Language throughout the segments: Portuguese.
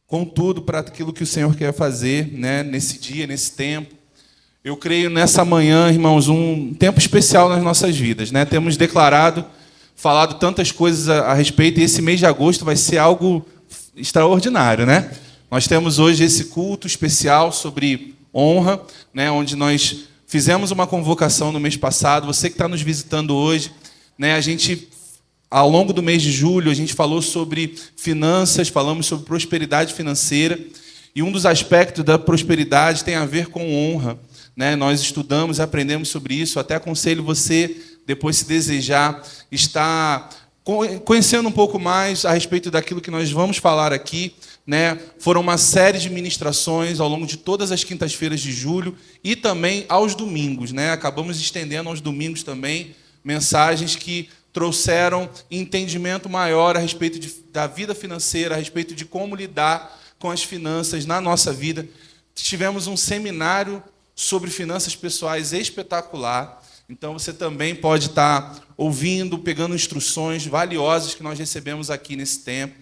com tudo para aquilo que o Senhor quer fazer, né, nesse dia, nesse tempo. Eu creio nessa manhã, irmãos, um tempo especial nas nossas vidas, né? Temos declarado, falado tantas coisas a respeito, e esse mês de agosto vai ser algo extraordinário, né? Nós temos hoje esse culto especial sobre honra, né, onde nós fizemos uma convocação no mês passado. Você que está nos visitando hoje, né, a gente, ao longo do mês de julho, a gente falou sobre finanças, falamos sobre prosperidade financeira, e um dos aspectos da prosperidade tem a ver com honra, né? Nós estudamos e aprendemos sobre isso. Até aconselho você, depois, se desejar, estar conhecendo um pouco mais a respeito daquilo que nós vamos falar aqui, né? Foram uma série de ministrações ao longo de todas as quintas-feiras de julho e também aos domingos, né? Acabamos estendendo aos domingos também mensagens que trouxeram entendimento maior a respeito da vida financeira, a respeito de como lidar com as finanças na nossa vida. Tivemos um seminário sobre finanças pessoais espetacular. Então, você também pode estar ouvindo, pegando instruções valiosas que nós recebemos aqui nesse tempo.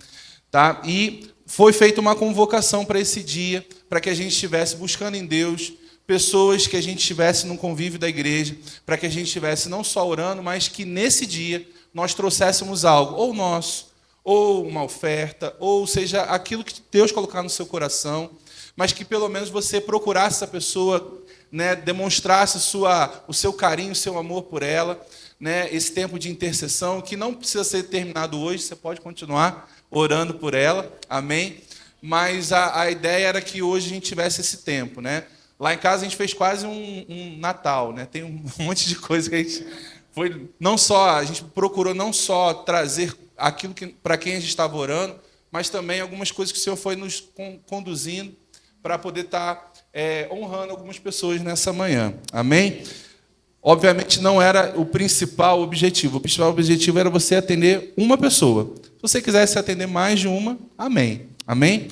Tá? E foi feita uma convocação para esse dia, para que a gente estivesse buscando em Deus pessoas que a gente estivesse no convívio da igreja, para que a gente estivesse não só orando, mas que nesse dia nós trouxéssemos algo, ou nosso, ou uma oferta, ou seja, aquilo que Deus colocar no seu coração, mas que pelo menos você procurasse essa pessoa, né, demonstrasse o seu carinho, o seu amor por ela, né, esse tempo de intercessão, que não precisa ser terminado hoje, você pode continuar orando por ela, amém? Mas a ideia era que hoje a gente tivesse esse tempo, né? Lá em casa a gente fez quase um Natal, né? Tem um monte de coisa que a gente foi, a gente procurou não só trazer aquilo para quem a gente estava orando, mas também algumas coisas que o Senhor foi nos conduzindo para poder estar honrando algumas pessoas nessa manhã. Amém? Obviamente não era o principal objetivo. O principal objetivo era você atender uma pessoa. Se você quisesse atender mais de uma, amém. Amém?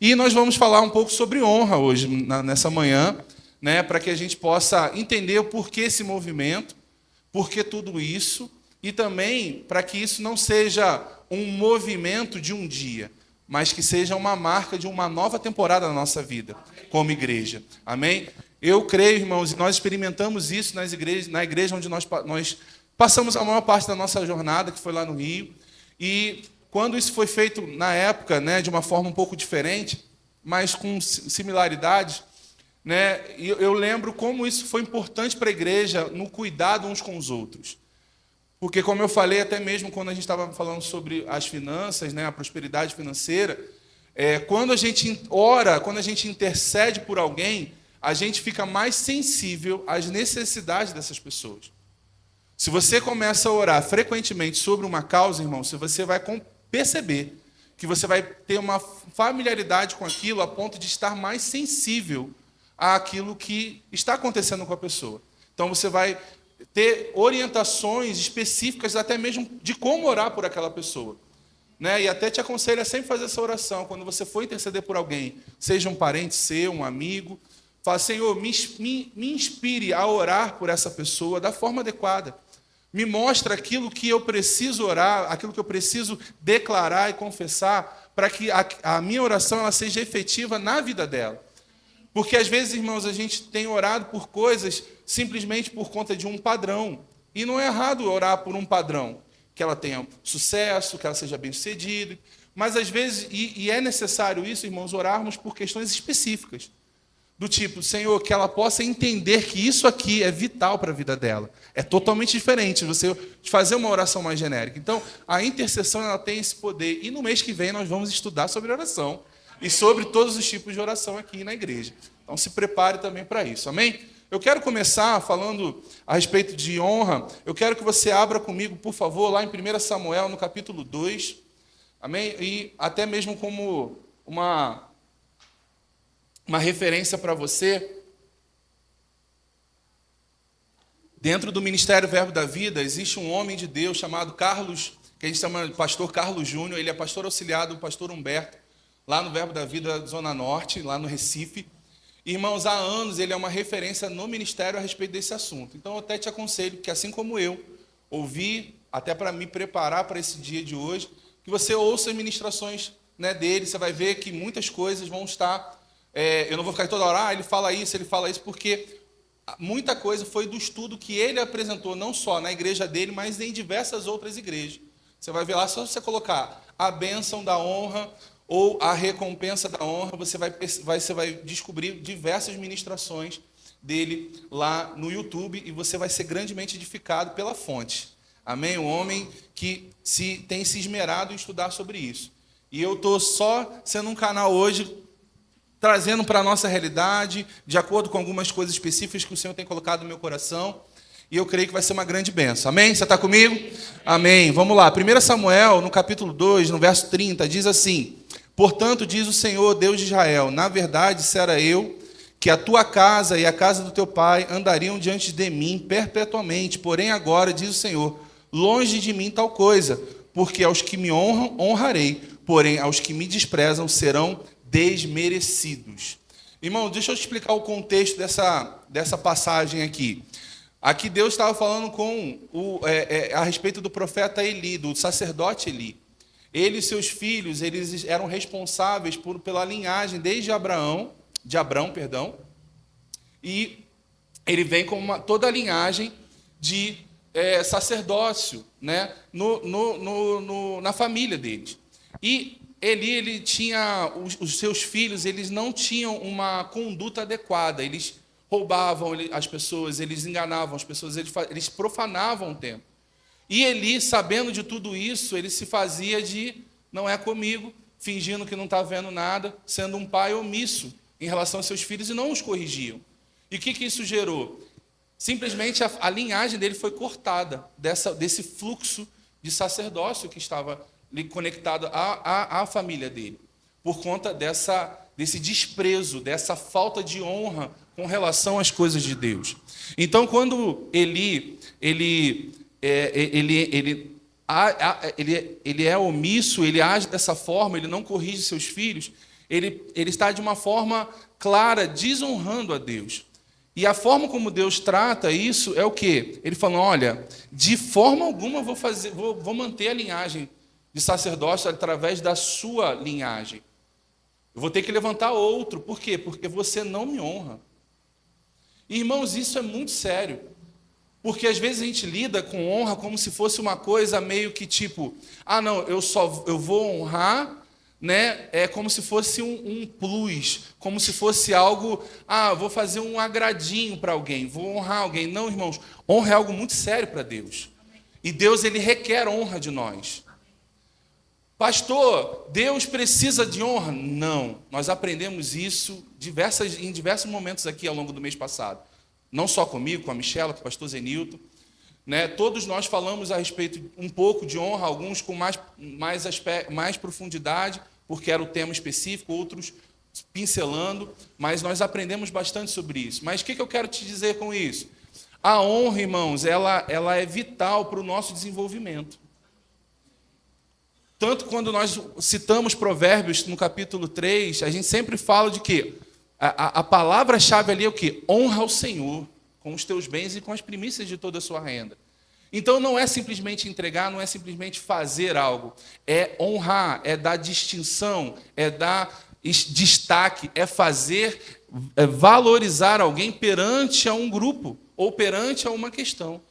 E nós vamos falar um pouco sobre honra hoje, nessa manhã, né, para que a gente possa entender o porquê esse movimento, porquê tudo isso, e também para que isso não seja um movimento de um dia, mas que seja uma marca de uma nova temporada na nossa vida, como igreja. Amém? Eu creio, irmãos, e nós experimentamos isso na igreja onde nós passamos a maior parte da nossa jornada, que foi lá no Rio. E quando isso foi feito na época, né, de uma forma um pouco diferente, mas com similaridades, né, eu lembro como isso foi importante para a igreja no cuidado uns com os outros. Porque, como eu falei, até mesmo quando a gente estava falando sobre as finanças, né, a prosperidade financeira, quando a gente ora, quando a gente intercede por alguém, a gente fica mais sensível às necessidades dessas pessoas. Se você começa a orar frequentemente sobre uma causa, irmão, você vai perceber que você vai ter uma familiaridade com aquilo a ponto de estar mais sensível àquilo que está acontecendo com a pessoa. Então, você vai ter orientações específicas até mesmo de como orar por aquela pessoa. Né? E até te aconselho a sempre fazer essa oração. Quando você for interceder por alguém, seja um parente seu, um amigo, fala: Senhor, me inspire a orar por essa pessoa da forma adequada. Me mostra aquilo que eu preciso orar, aquilo que eu preciso declarar e confessar, para que a minha oração ela seja efetiva na vida dela. Porque, às vezes, irmãos, a gente tem orado por coisas simplesmente por conta de um padrão. E não é errado orar por um padrão, que ela tenha sucesso, que ela seja bem-sucedida. Mas, às vezes, e é necessário isso, irmãos, orarmos por questões específicas. Do tipo, Senhor, que ela possa entender que isso aqui é vital para a vida dela. É totalmente diferente de você fazer uma oração mais genérica. Então, a intercessão ela tem esse poder. E no mês que vem nós vamos estudar sobre oração. E sobre todos os tipos de oração aqui na igreja. Então, se prepare também para isso. Amém? Eu quero começar falando a respeito de honra. Eu quero que você abra comigo, por favor, lá em 1 Samuel, no capítulo 2. Amém? E até mesmo como uma referência para você. Dentro do Ministério Verbo da Vida, existe um homem de Deus chamado Carlos, que a gente chama de pastor Carlos Júnior. Ele é pastor auxiliar do pastor Humberto, lá no Verbo da Vida, Zona Norte, lá no Recife. Irmãos, há anos ele é uma referência no ministério a respeito desse assunto. Então, eu até te aconselho que, assim como eu, ouvi, até para me preparar para esse dia de hoje, que você ouça as ministrações né, dele, você vai ver que muitas coisas vão estar... eu não vou ficar toda hora, ele fala isso, porque muita coisa foi do estudo que ele apresentou, não só na igreja dele, mas em diversas outras igrejas. Você vai ver lá, só você colocar a bênção da honra ou a recompensa da honra, você vai descobrir diversas ministrações dele lá no YouTube e você vai ser grandemente edificado pela fonte. Amém? Um homem que tem se esmerado em estudar sobre isso. E eu estou só sendo um canal hoje, trazendo para a nossa realidade, de acordo com algumas coisas específicas que o Senhor tem colocado no meu coração. E eu creio que vai ser uma grande bênção. Amém? Você está comigo? Amém. Vamos lá. 1 Samuel, no capítulo 2, no verso 30, diz assim: portanto, diz o Senhor, Deus de Israel, na verdade, dissera eu, que a tua casa e a casa do teu pai andariam diante de mim perpetuamente. Porém, agora, diz o Senhor, longe de mim tal coisa, porque aos que me honram, honrarei, porém, aos que me desprezam, serão desmerecidos. Irmão, deixa eu te explicar o contexto dessa passagem aqui. Aqui Deus estava falando a respeito do profeta Eli, do sacerdote Eli. Ele e seus filhos, eles eram responsáveis pela linhagem desde Abrão, e ele vem com toda a linhagem de sacerdócio, né, na família deles. E ele tinha, os seus filhos, eles não tinham uma conduta adequada, eles roubavam as pessoas, eles enganavam as pessoas, eles profanavam o templo. E Eli, sabendo de tudo isso, ele se fazia de não é comigo, fingindo que não está vendo nada, sendo um pai omisso em relação aos seus filhos e não os corrigiam. E o que isso gerou? Simplesmente a linhagem dele foi cortada desse fluxo de sacerdócio que estava conectado à família dele, por conta desse desprezo, dessa falta de honra com relação às coisas de Deus. Então, quando ele é omisso, ele age dessa forma, ele não corrige seus filhos, ele está de uma forma clara, desonrando a Deus. E a forma como Deus trata isso é o quê? Ele fala, olha, de forma alguma vou manter a linhagem de sacerdócio através da sua linhagem. Eu vou ter que levantar outro. Por quê? Porque você não me honra. Irmãos, isso é muito sério. Porque às vezes a gente lida com honra como se fosse uma coisa meio que tipo, não, eu vou honrar, né? É como se fosse um plus, como se fosse algo, vou fazer um agradinho para alguém, vou honrar alguém. Não, irmãos, honra é algo muito sério para Deus. E Deus, ele requer honra de nós. Pastor, Deus precisa de honra? Não. Nós aprendemos isso em diversos momentos aqui ao longo do mês passado. Não só comigo, com a Michela, com o pastor Zenilton. Né? Todos nós falamos a respeito um pouco de honra, alguns com mais profundidade, porque era o tema específico, outros pincelando, mas nós aprendemos bastante sobre isso. Mas o que eu quero te dizer com isso? A honra, irmãos, ela é vital para o nosso desenvolvimento. Tanto quando nós citamos Provérbios no capítulo 3, a gente sempre fala de que a palavra-chave ali é o quê? Honra ao Senhor com os teus bens e com as primícias de toda a sua renda. Então não é simplesmente entregar, não é simplesmente fazer algo. É honrar, é dar distinção, é dar destaque, é valorizar alguém perante a um grupo ou perante a uma questão.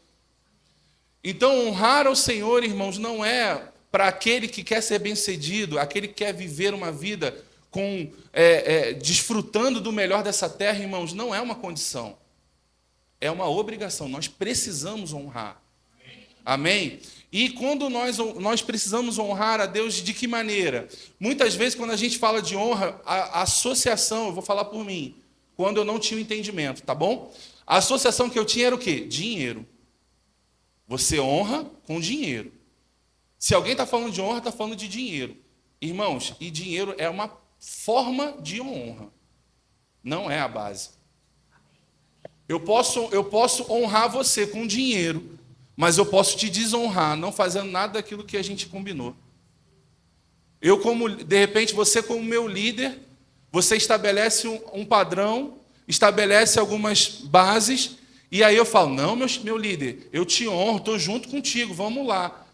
Então honrar ao Senhor, irmãos, não é para aquele que quer ser bem-sucedido, aquele que quer viver uma vida desfrutando do melhor dessa terra, irmãos, não é uma condição. É uma obrigação. Nós precisamos honrar. Amém? E quando nós precisamos honrar a Deus, de que maneira? Muitas vezes, quando a gente fala de honra, a associação, eu vou falar por mim, quando eu não tinha o entendimento, tá bom? A associação que eu tinha era o quê? Dinheiro. Você honra com dinheiro. Se alguém está falando de honra, está falando de dinheiro. Irmãos, e dinheiro é uma forma de honra. Não é a base. Eu posso honrar você com dinheiro, mas eu posso te desonrar, não fazendo nada daquilo que a gente combinou. De repente, você como meu líder, você estabelece um padrão, estabelece algumas bases, e aí eu falo, não, meu líder, eu te honro, estou junto contigo, vamos lá.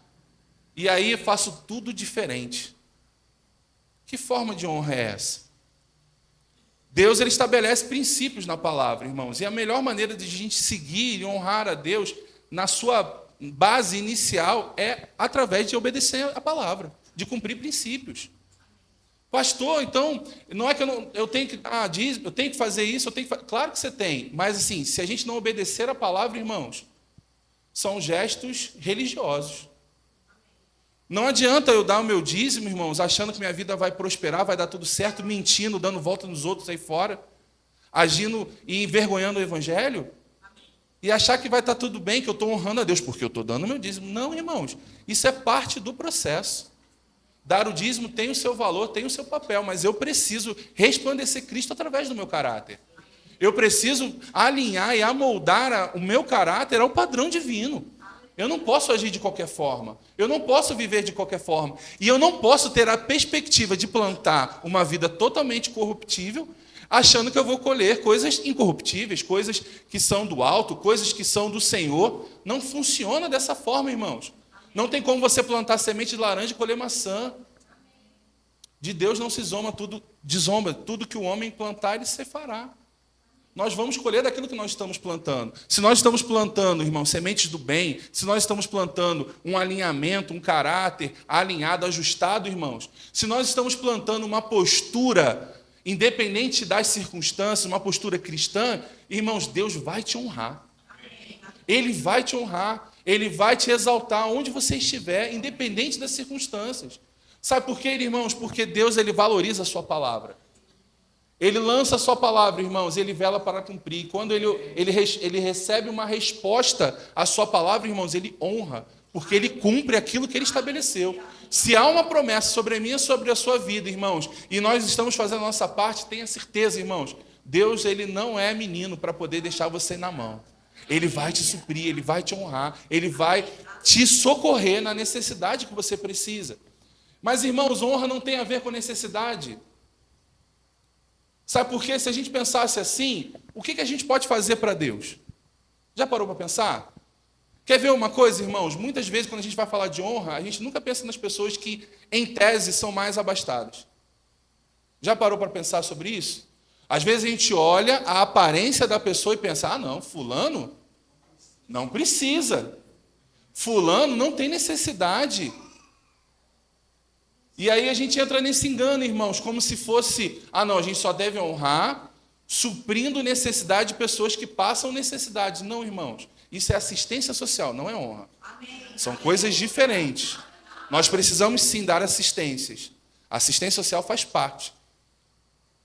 E aí eu faço tudo diferente. O Que forma de honra é essa? Deus ele estabelece princípios na palavra, irmãos. E a melhor maneira de a gente seguir e honrar a Deus na sua base inicial é através de obedecer a palavra, de cumprir princípios. Pastor, então, não é que eu tenho que eu tenho que fazer isso, claro que você tem, mas assim, se a gente não obedecer a palavra, irmãos, são gestos religiosos. Não adianta eu dar o meu dízimo, irmãos, achando que minha vida vai prosperar, vai dar tudo certo, mentindo, dando volta nos outros aí fora, agindo e envergonhando o evangelho, e achar que vai estar tudo bem, que eu estou honrando a Deus, porque eu estou dando o meu dízimo. Não, irmãos, isso é parte do processo. Dar o dízimo tem o seu valor, tem o seu papel, mas eu preciso resplandecer Cristo através do meu caráter. Eu preciso alinhar e amoldar o meu caráter ao padrão divino. Eu não posso agir de qualquer forma. Eu não posso viver de qualquer forma. E eu não posso ter a perspectiva de plantar uma vida totalmente corruptível, achando que eu vou colher coisas incorruptíveis, coisas que são do alto, coisas que são do Senhor. Não funciona dessa forma, irmãos. Não tem como você plantar semente de laranja e colher maçã. De Deus não se zomba, tudo que o homem plantar, ele se fará. Nós vamos colher daquilo que nós estamos plantando. Se nós estamos plantando, irmão, sementes do bem, se nós estamos plantando um alinhamento, um caráter alinhado, ajustado, irmãos, se nós estamos plantando uma postura, independente das circunstâncias, uma postura cristã, irmãos, Deus vai te honrar. Ele vai te honrar. Ele vai te exaltar onde você estiver, independente das circunstâncias. Sabe por quê, irmãos? Porque Deus ele valoriza a sua palavra. Ele lança a sua palavra, irmãos, ele vela para cumprir. Quando ele recebe uma resposta à sua palavra, irmãos, ele honra, porque ele cumpre aquilo que ele estabeleceu. Se há uma promessa sobre a minha, sobre a sua vida, irmãos, e nós estamos fazendo a nossa parte, tenha certeza, irmãos, Deus ele não é menino para poder deixar você na mão. Ele vai te suprir, ele vai te honrar, ele vai te socorrer na necessidade que você precisa. Mas, irmãos, honra não tem a ver com necessidade. Sabe por quê? Se a gente pensasse assim, o que a gente pode fazer para Deus? Já parou para pensar? Quer ver uma coisa, irmãos? Muitas vezes, quando a gente vai falar de honra, a gente nunca pensa nas pessoas que, em tese, são mais abastadas. Já parou para pensar sobre isso? Às vezes a gente olha a aparência da pessoa e pensa, não, fulano não precisa. Fulano não tem necessidade. E aí a gente entra nesse engano, irmãos, como se fosse, não, a gente só deve honrar suprindo necessidade de pessoas que passam necessidade. Não, irmãos, isso é assistência social, não é honra. São coisas diferentes. Nós precisamos sim dar assistências. A assistência social faz parte.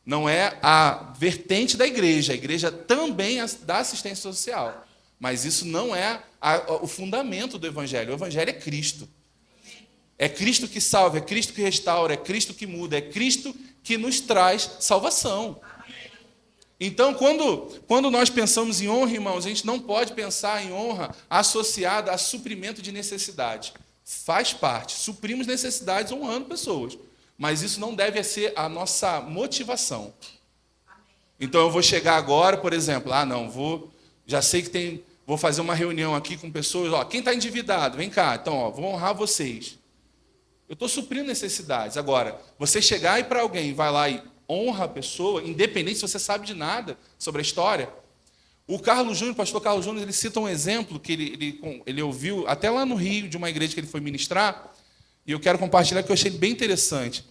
Não é a vertente da igreja. A igreja também dá assistência social. Mas isso não é o fundamento do evangelho. O evangelho é Cristo. É Cristo que salva, é Cristo que restaura, é Cristo que muda, é Cristo que nos traz salvação. Então, quando nós pensamos em honra, irmãos, a gente não pode pensar em honra associada a suprimento de necessidade. Faz parte. Suprimos necessidades honrando pessoas. Mas isso não deve ser a nossa motivação. Então, eu vou chegar agora, por exemplo, já sei que vou fazer uma reunião aqui com pessoas, quem está endividado, vem cá, então, vou honrar vocês. Eu estou suprindo necessidades. Agora, você chegar e para alguém, vai lá e honra a pessoa, independente se você sabe de nada sobre a história. O pastor Carlos Júnior, ele cita um exemplo que ele ouviu até lá no Rio, de uma igreja que ele foi ministrar, e eu quero compartilhar que eu achei bem interessante.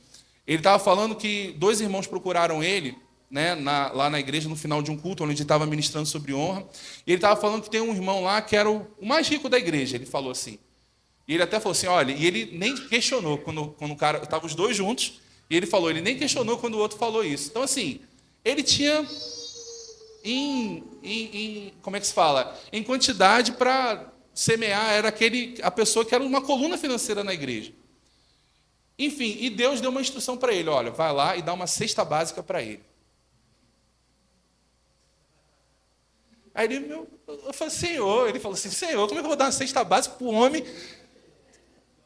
Ele estava falando que 2 irmãos procuraram ele, né, lá na igreja, no final de um culto, onde ele estava ministrando sobre honra, e ele estava falando que tem um irmão lá que era o mais rico da igreja, ele falou assim. E ele até falou assim, olha, e ele nem questionou quando o cara, estavam os 2 juntos, e ele falou, ele nem questionou quando o outro falou isso. Então, assim, ele tinha como é que se fala? Em quantidade para semear, era a pessoa que era uma coluna financeira na igreja. Enfim, e Deus deu uma instrução para ele, olha, vai lá e dá uma cesta básica para ele. Aí eu falei, Senhor, ele falou assim, Senhor, como é que eu vou dar uma cesta básica para o homem?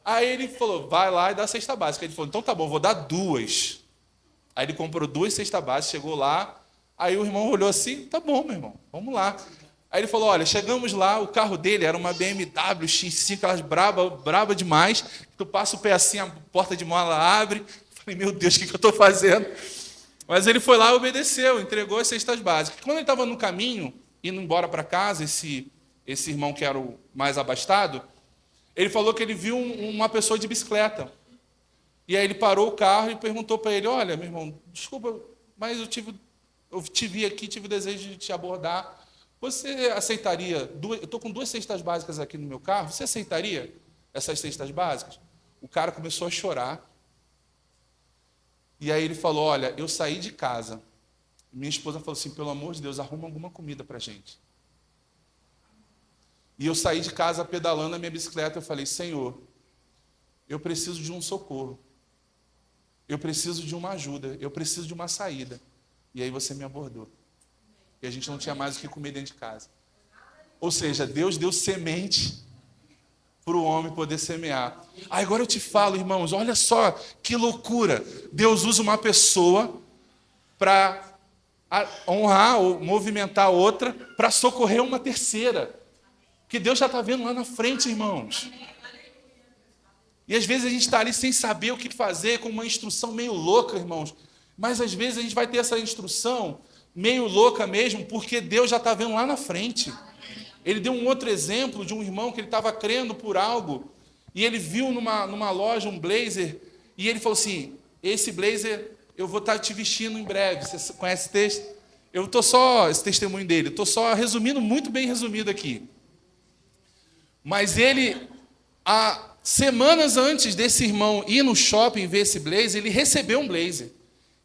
Aí ele falou, vai lá e dá a cesta básica. Ele falou, então tá bom, vou dar 2. Aí ele comprou 2 cestas básicas, chegou lá, aí o irmão olhou assim, tá bom, meu irmão, vamos lá. Aí ele falou, olha, chegamos lá, o carro dele era uma BMW X5, aquelas braba demais, tu passa o pé assim, a porta de mala abre. Falei, meu Deus, o que eu estou fazendo? Mas ele foi lá e obedeceu, entregou as cestas básicas. Quando ele estava no caminho, indo embora para casa, esse irmão que era o mais abastado, ele falou que ele viu uma pessoa de bicicleta. E aí ele parou o carro e perguntou para ele, olha, meu irmão, desculpa, mas eu te vi aqui, tive o desejo de te abordar. Você aceitaria, eu estou com 2 cestas básicas aqui no meu carro, você aceitaria essas cestas básicas? O cara começou a chorar. E aí ele falou, olha, eu saí de casa. Minha esposa falou assim, pelo amor de Deus, arruma alguma comida para a gente. E eu saí de casa pedalando a minha bicicleta, eu falei, Senhor, eu preciso de um socorro. Eu preciso de uma ajuda, eu preciso de uma saída. E aí você me abordou. E a gente não tinha mais o que comer dentro de casa. Ou seja, Deus deu semente para o homem poder semear. Agora eu te falo, irmãos, olha só que loucura. Deus usa uma pessoa para honrar ou movimentar outra, para socorrer uma terceira. Que Deus já está vendo lá na frente, irmãos. E às vezes a gente está ali sem saber o que fazer, com uma instrução meio louca, irmãos. Mas às vezes a gente vai ter essa instrução meio louca mesmo, porque Deus já está vendo lá na frente. Ele deu um outro exemplo de um irmão que ele estava crendo por algo, e ele viu numa loja um blazer, e ele falou assim, esse blazer eu vou estar te vestindo em breve. Você conhece esse texto? Eu estou só, esse testemunho dele, estou só resumindo, muito bem resumido aqui. Mas ele, há semanas antes desse irmão ir no shopping ver esse blazer, ele recebeu um blazer.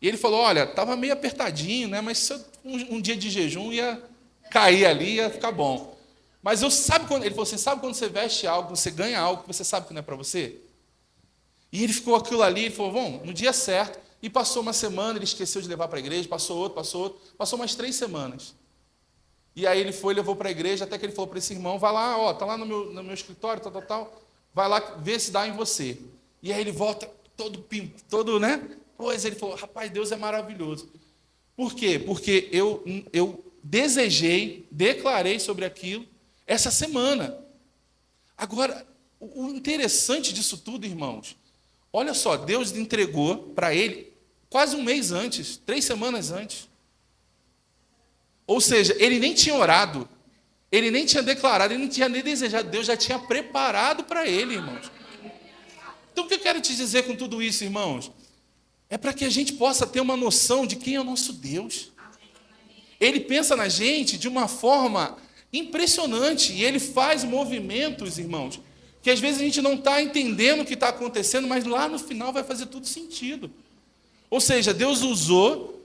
E ele falou, olha, estava meio apertadinho, né? Mas um dia de jejum ia cair ali, ia ficar bom. Mas ele falou assim, sabe quando você veste algo, você ganha algo que você sabe que não é para você? E ele ficou aquilo ali, ele falou, bom, no dia certo, e passou uma semana, ele esqueceu de levar para a igreja, passou passou umas 3 semanas. E aí ele foi, levou para a igreja, até que ele falou para esse irmão, vai lá, ó, tá lá no meu escritório, tal, vai lá ver se dá em você. E aí ele volta todo, né? Pois ele falou, rapaz, Deus é maravilhoso. Por quê? Porque eu desejei, declarei sobre aquilo essa semana. Agora, o interessante disso tudo, irmãos, olha só, Deus entregou para ele quase um mês antes, 3 semanas antes. Ou seja, ele nem tinha orado, ele nem tinha declarado, ele não tinha nem desejado, Deus já tinha preparado para ele, irmãos. Então, o que eu quero te dizer com tudo isso, irmãos? É para que a gente possa ter uma noção de quem é o nosso Deus. Ele pensa na gente de uma forma impressionante, e ele faz movimentos, irmãos, que às vezes a gente não está entendendo o que está acontecendo, mas lá no final vai fazer tudo sentido. Ou seja, Deus usou,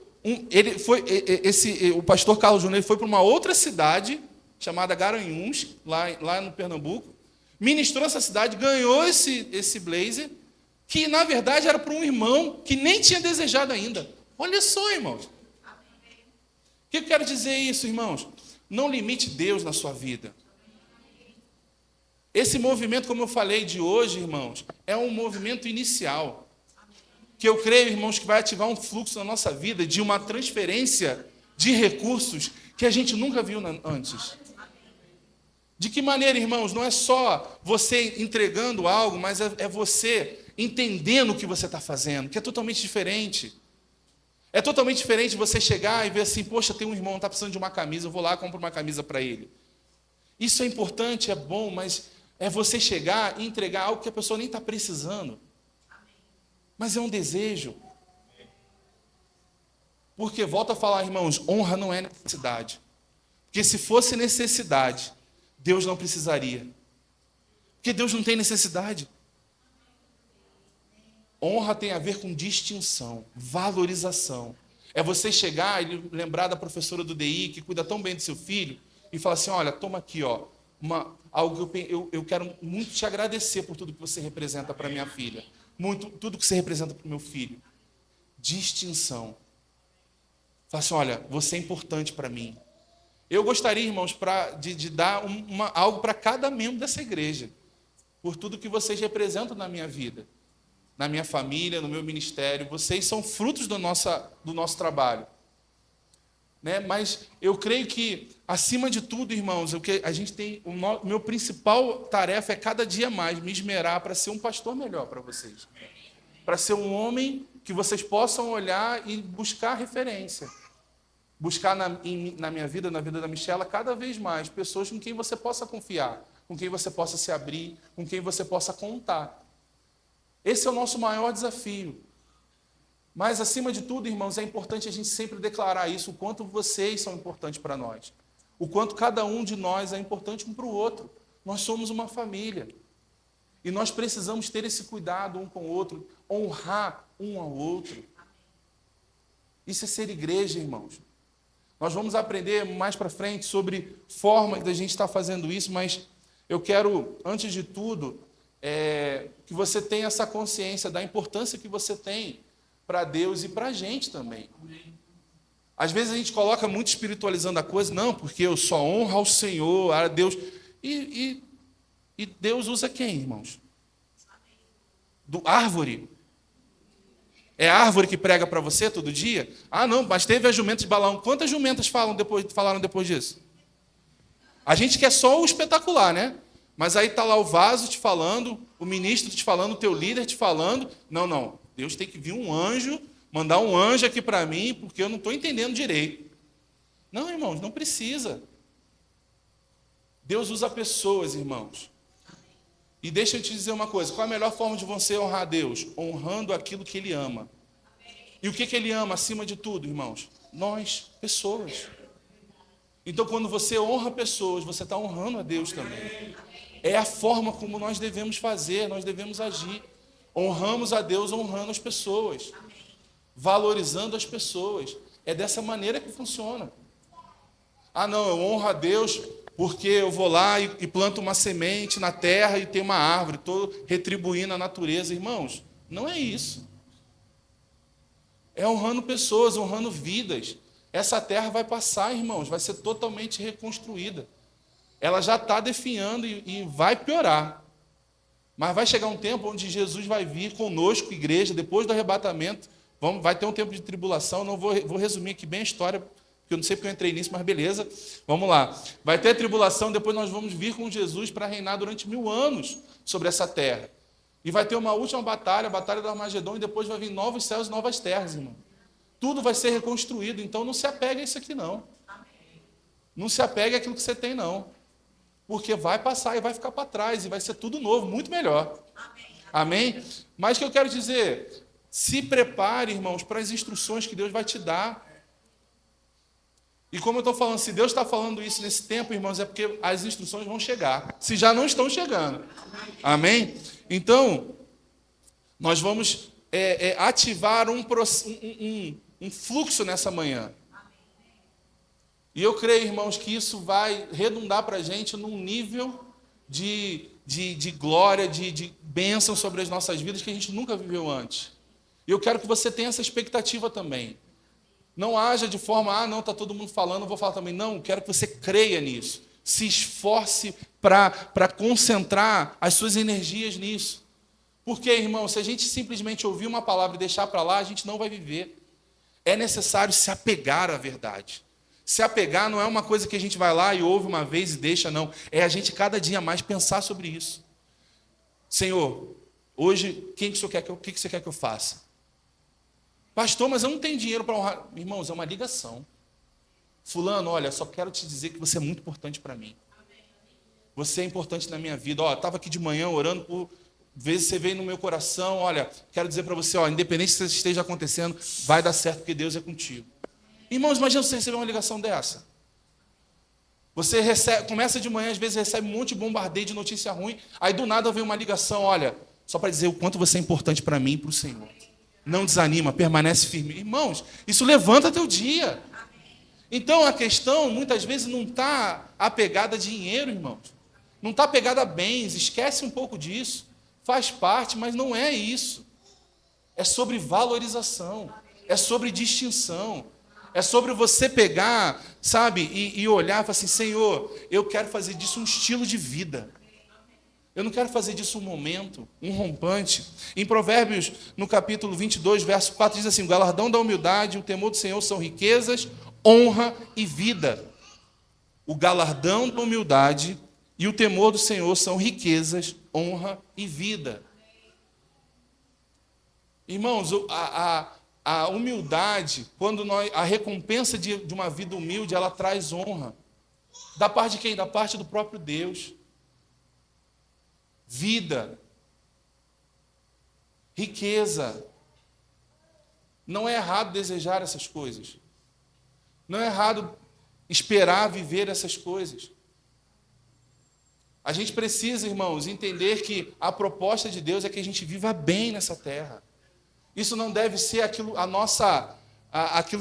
o pastor Carlos Júnior foi para uma outra cidade, chamada Garanhuns, lá no Pernambuco, ministrou essa cidade, ganhou esse blazer, que na verdade era para um irmão que nem tinha desejado ainda. Olha só, irmãos. O que eu quero dizer isso, irmãos? Não limite Deus na sua vida. Esse movimento, como eu falei de hoje, irmãos, é um movimento inicial. Que eu creio, irmãos, que vai ativar um fluxo na nossa vida de uma transferência de recursos que a gente nunca viu antes. De que maneira, irmãos? Não é só você entregando algo, mas é você entendendo o que você está fazendo, que é totalmente diferente. É totalmente diferente você chegar e ver assim, poxa, tem um irmão que está precisando de uma camisa, eu vou lá e compro uma camisa para ele. Isso é importante, é bom, mas é você chegar e entregar algo que a pessoa nem está precisando. Mas é um desejo. Porque, volto a falar, irmãos, honra não é necessidade. Porque se fosse necessidade, Deus não precisaria. Porque Deus não tem necessidade. Honra tem a ver com distinção, valorização. É você chegar e lembrar da professora do DI, que cuida tão bem do seu filho, e falar assim, olha, toma aqui, ó, algo que eu quero muito te agradecer por tudo que você representa para minha filha. Tudo que você representa para o meu filho. Distinção. Fala assim, olha, você é importante para mim. Eu gostaria, irmãos, de dar algo para cada membro dessa igreja, por tudo que vocês representam na minha vida, na minha família, no meu ministério. Vocês são frutos do nosso trabalho. Né? Mas eu creio que, acima de tudo, irmãos, o que a gente tem, meu principal tarefa é cada dia mais me esmerar para ser um pastor melhor para vocês. Para ser um homem que vocês possam olhar e buscar referência. Buscar na minha vida, na vida da Michela, cada vez mais pessoas com quem você possa confiar, com quem você possa se abrir, com quem você possa contar. Esse é o nosso maior desafio. Mas, acima de tudo, irmãos, é importante a gente sempre declarar isso, o quanto vocês são importantes para nós. O quanto cada um de nós é importante um para o outro. Nós somos uma família. E nós precisamos ter esse cuidado um com o outro, honrar um ao outro. Isso é ser igreja, irmãos. Nós vamos aprender mais para frente sobre formas da gente estar fazendo isso, mas eu quero, antes de tudo, que você tenha essa consciência da importância que você tem para Deus e para a gente também. Às vezes a gente coloca muito espiritualizando a coisa, não, porque eu só honro ao Senhor, a Deus. E Deus usa quem, irmãos? Do árvore? É a árvore que prega para você todo dia? Ah, não, mas teve a jumenta de Balaão. Quantas jumentas falaram depois disso? A gente quer só o espetacular, né? Mas aí está lá o vaso te falando, o ministro te falando, o teu líder te falando. Não. Deus tem que vir um anjo, mandar um anjo aqui para mim, porque eu não estou entendendo direito. Não, irmãos, não precisa. Deus usa pessoas, irmãos. E deixa eu te dizer uma coisa, qual é a melhor forma de você honrar a Deus? Honrando aquilo que Ele ama. E o que Ele ama acima de tudo, irmãos? Nós, pessoas. Então, quando você honra pessoas, você está honrando a Deus também. É a forma como nós devemos fazer, nós devemos agir. Honramos a Deus honrando as pessoas. Valorizando as pessoas. É dessa maneira que funciona. Ah, não, eu honro a Deus porque eu vou lá e planto uma semente na terra e tem uma árvore, estou retribuindo a natureza. Irmãos, não é isso. É honrando pessoas, honrando vidas. Essa terra vai passar, irmãos, vai ser totalmente reconstruída. Ela já está definhando e vai piorar. Mas vai chegar um tempo onde Jesus vai vir conosco, igreja, depois do arrebatamento. Vai ter um tempo de tribulação, não vou resumir aqui bem a história, porque eu não sei porque eu entrei nisso, mas beleza. Vamos lá. Vai ter tribulação, depois nós vamos vir com Jesus para reinar durante 1000 anos sobre essa terra. E vai ter uma última batalha, a batalha do Armagedon, e depois vai vir novos céus e novas terras, irmão. Tudo vai ser reconstruído, então não se apegue a isso aqui, não. Não se apegue àquilo que você tem, não. Porque vai passar e vai ficar para trás, e vai ser tudo novo, muito melhor. Amém? Mas o que eu quero dizer, se prepare, irmãos, para as instruções que Deus vai te dar. E como eu estou falando, se Deus está falando isso nesse tempo, irmãos, é porque as instruções vão chegar. Se já não estão chegando. Amém? Então, nós vamos ativar um fluxo nessa manhã. E eu creio, irmãos, que isso vai redundar para a gente num nível de glória, de bênção sobre as nossas vidas que a gente nunca viveu antes. E eu quero que você tenha essa expectativa também. Não haja de forma, não, está todo mundo falando, eu vou falar também. Não, quero que você creia nisso. Se esforce para concentrar as suas energias nisso. Porque, irmão, se a gente simplesmente ouvir uma palavra e deixar para lá, a gente não vai viver. É necessário se apegar à verdade. Se apegar não é uma coisa que a gente vai lá e ouve uma vez e deixa, não. É a gente cada dia mais pensar sobre isso. Senhor, hoje, o que você quer que eu faça? Pastor, mas eu não tenho dinheiro para honrar. Irmãos, é uma ligação. Fulano, olha, só quero te dizer que você é muito importante para mim. Você é importante na minha vida. Estava aqui de manhã orando por vezes você veio no meu coração. Olha, quero dizer para você, independente se isso esteja acontecendo, vai dar certo porque Deus é contigo. Irmãos, imagina você receber uma ligação dessa. Você começa de manhã, às vezes recebe um monte de bombardeio de notícia ruim, aí do nada vem uma ligação, olha, só para dizer o quanto você é importante para mim e para o Senhor. Não desanima, permanece firme. Irmãos, isso levanta teu dia. Então a questão, muitas vezes, não está apegada a dinheiro, irmãos. Não está apegada a bens, esquece um pouco disso. Faz parte, mas não é isso. É sobre valorização, é sobre distinção. É sobre você pegar, sabe, e olhar e falar assim, Senhor, eu quero fazer disso um estilo de vida. Eu não quero fazer disso um momento, um rompante. Em Provérbios, no capítulo 22, verso 4, diz assim, o galardão da humildade e o temor do Senhor são riquezas, honra e vida. O galardão da humildade e o temor do Senhor são riquezas, honra e vida. Irmãos, a humildade, a recompensa de uma vida humilde, ela traz honra. Da parte de quem? Da parte do próprio Deus. Vida. Riqueza. Não é errado desejar essas coisas. Não é errado esperar viver essas coisas. A gente precisa, irmãos, entender que a proposta de Deus é que a gente viva bem nessa terra. Isso não deve ser aquilo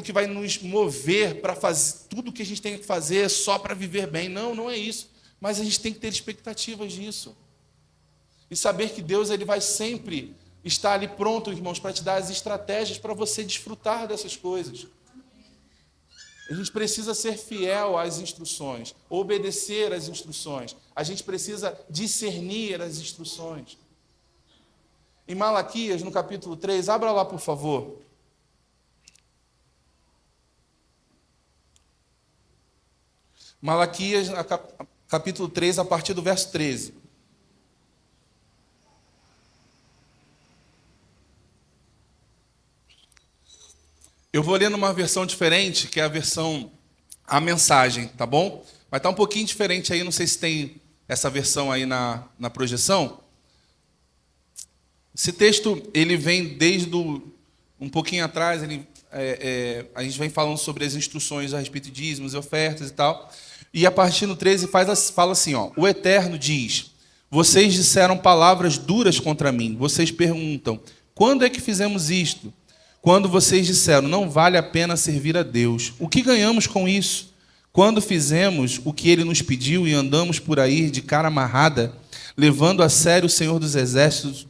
que vai nos mover para fazer tudo o que a gente tem que fazer só para viver bem. Não, não é isso. Mas a gente tem que ter expectativas disso. E saber que Deus ele vai sempre estar ali pronto, irmãos, para te dar as estratégias para você desfrutar dessas coisas. A gente precisa ser fiel às instruções, obedecer às instruções. A gente precisa discernir as instruções. Em Malaquias, no capítulo 3, abra lá, por favor. Malaquias, capítulo 3, a partir do verso 13. Eu vou ler numa versão diferente, que é a mensagem, tá bom? Vai estar um pouquinho diferente aí, não sei se tem essa versão aí na projeção. Esse texto, ele vem desde um pouquinho atrás, a gente vem falando sobre as instruções a respeito de dízimos e ofertas e tal. E a partir do 13 fala assim, ó, o Eterno diz, vocês disseram palavras duras contra mim, vocês perguntam, quando é que fizemos isto? Quando vocês disseram, não vale a pena servir a Deus, o que ganhamos com isso? Quando fizemos o que Ele nos pediu e andamos por aí de cara amarrada, levando a sério o Senhor dos Exércitos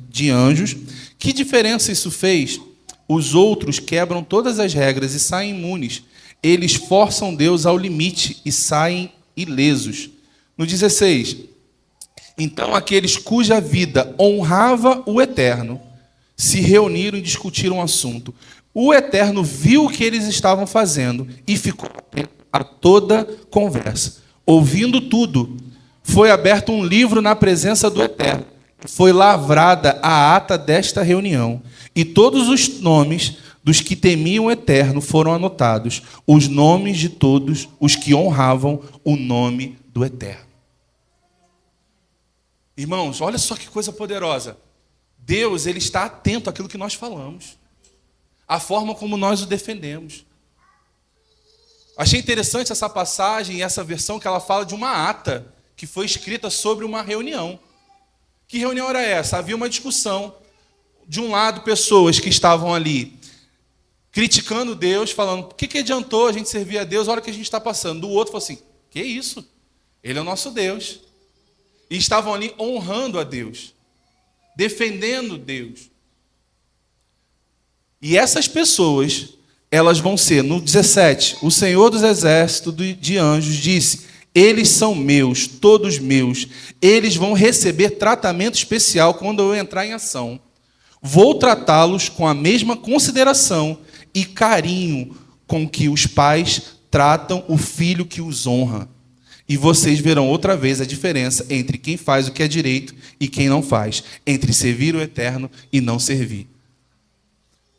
de anjos, que diferença isso fez? Os outros quebram todas as regras e saem imunes. Eles forçam Deus ao limite e saem ilesos. No 16, então aqueles cuja vida honrava o Eterno, se reuniram e discutiram o assunto. O Eterno viu o que eles estavam fazendo e ficou atento a toda conversa. Ouvindo tudo, foi aberto um livro na presença do Eterno. Foi lavrada a ata desta reunião. E todos os nomes dos que temiam o Eterno foram anotados. Os nomes de todos os que honravam o nome do Eterno. Irmãos, olha só que coisa poderosa. Deus, ele está atento àquilo que nós falamos, à forma como nós o defendemos. Achei interessante essa passagem e essa versão que ela fala de uma ata que foi escrita sobre uma reunião. Que reunião era essa? Havia uma discussão. De um lado, pessoas que estavam ali criticando Deus, falando, o que adiantou a gente servir a Deus? Olha o que a gente está passando. Do outro, falou assim, que isso? Ele é o nosso Deus. E estavam ali honrando a Deus, defendendo Deus. E essas pessoas, elas vão ser, no 17, o Senhor dos Exércitos de anjos disse, eles são meus, todos meus, eles vão receber tratamento especial quando eu entrar em ação. Vou tratá-los com a mesma consideração e carinho com que os pais tratam o filho que os honra. E vocês verão outra vez a diferença entre quem faz o que é direito e quem não faz, entre servir o Eterno e não servir.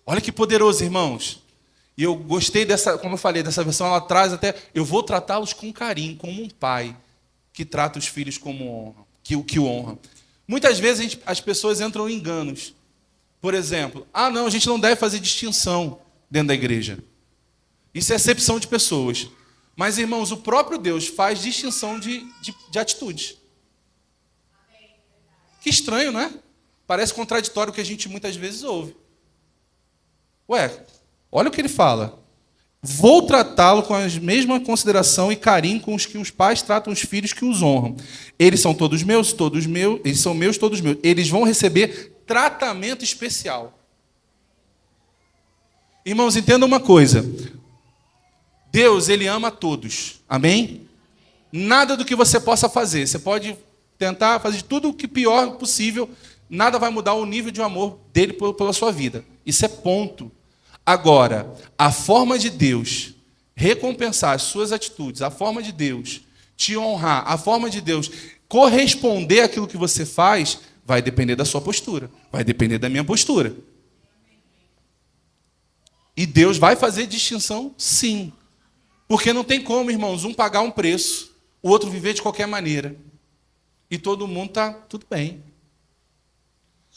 Olha que poderoso, irmãos. E eu gostei dessa, como eu falei, dessa versão, ela traz até, eu vou tratá-los com carinho, como um pai que trata os filhos como honra, que o honra. Muitas vezes as pessoas entram em enganos. Por exemplo, não, a gente não deve fazer distinção dentro da igreja. Isso é acepção de pessoas. Mas, irmãos, o próprio Deus faz distinção de atitudes. Que estranho, não é? Parece contraditório o que a gente muitas vezes ouve. Olha o que ele fala. Vou tratá-lo com a mesma consideração e carinho com os que os pais tratam os filhos que os honram. Eles são todos meus, eles são meus, todos meus. Eles vão receber tratamento especial. Irmãos, entendam uma coisa. Deus, ele ama a todos. Amém? Nada do que você possa fazer. Você pode tentar fazer tudo o que pior possível. Nada vai mudar o nível de amor dele pela sua vida. Isso é ponto. Agora, a forma de Deus recompensar as suas atitudes, a forma de Deus te honrar, a forma de Deus corresponder àquilo que você faz, Vai depender da sua postura. Vai depender da minha postura. E Deus vai fazer distinção, sim. Porque não tem como, irmãos, um pagar um preço, o outro viver de qualquer maneira. E todo mundo está tudo bem.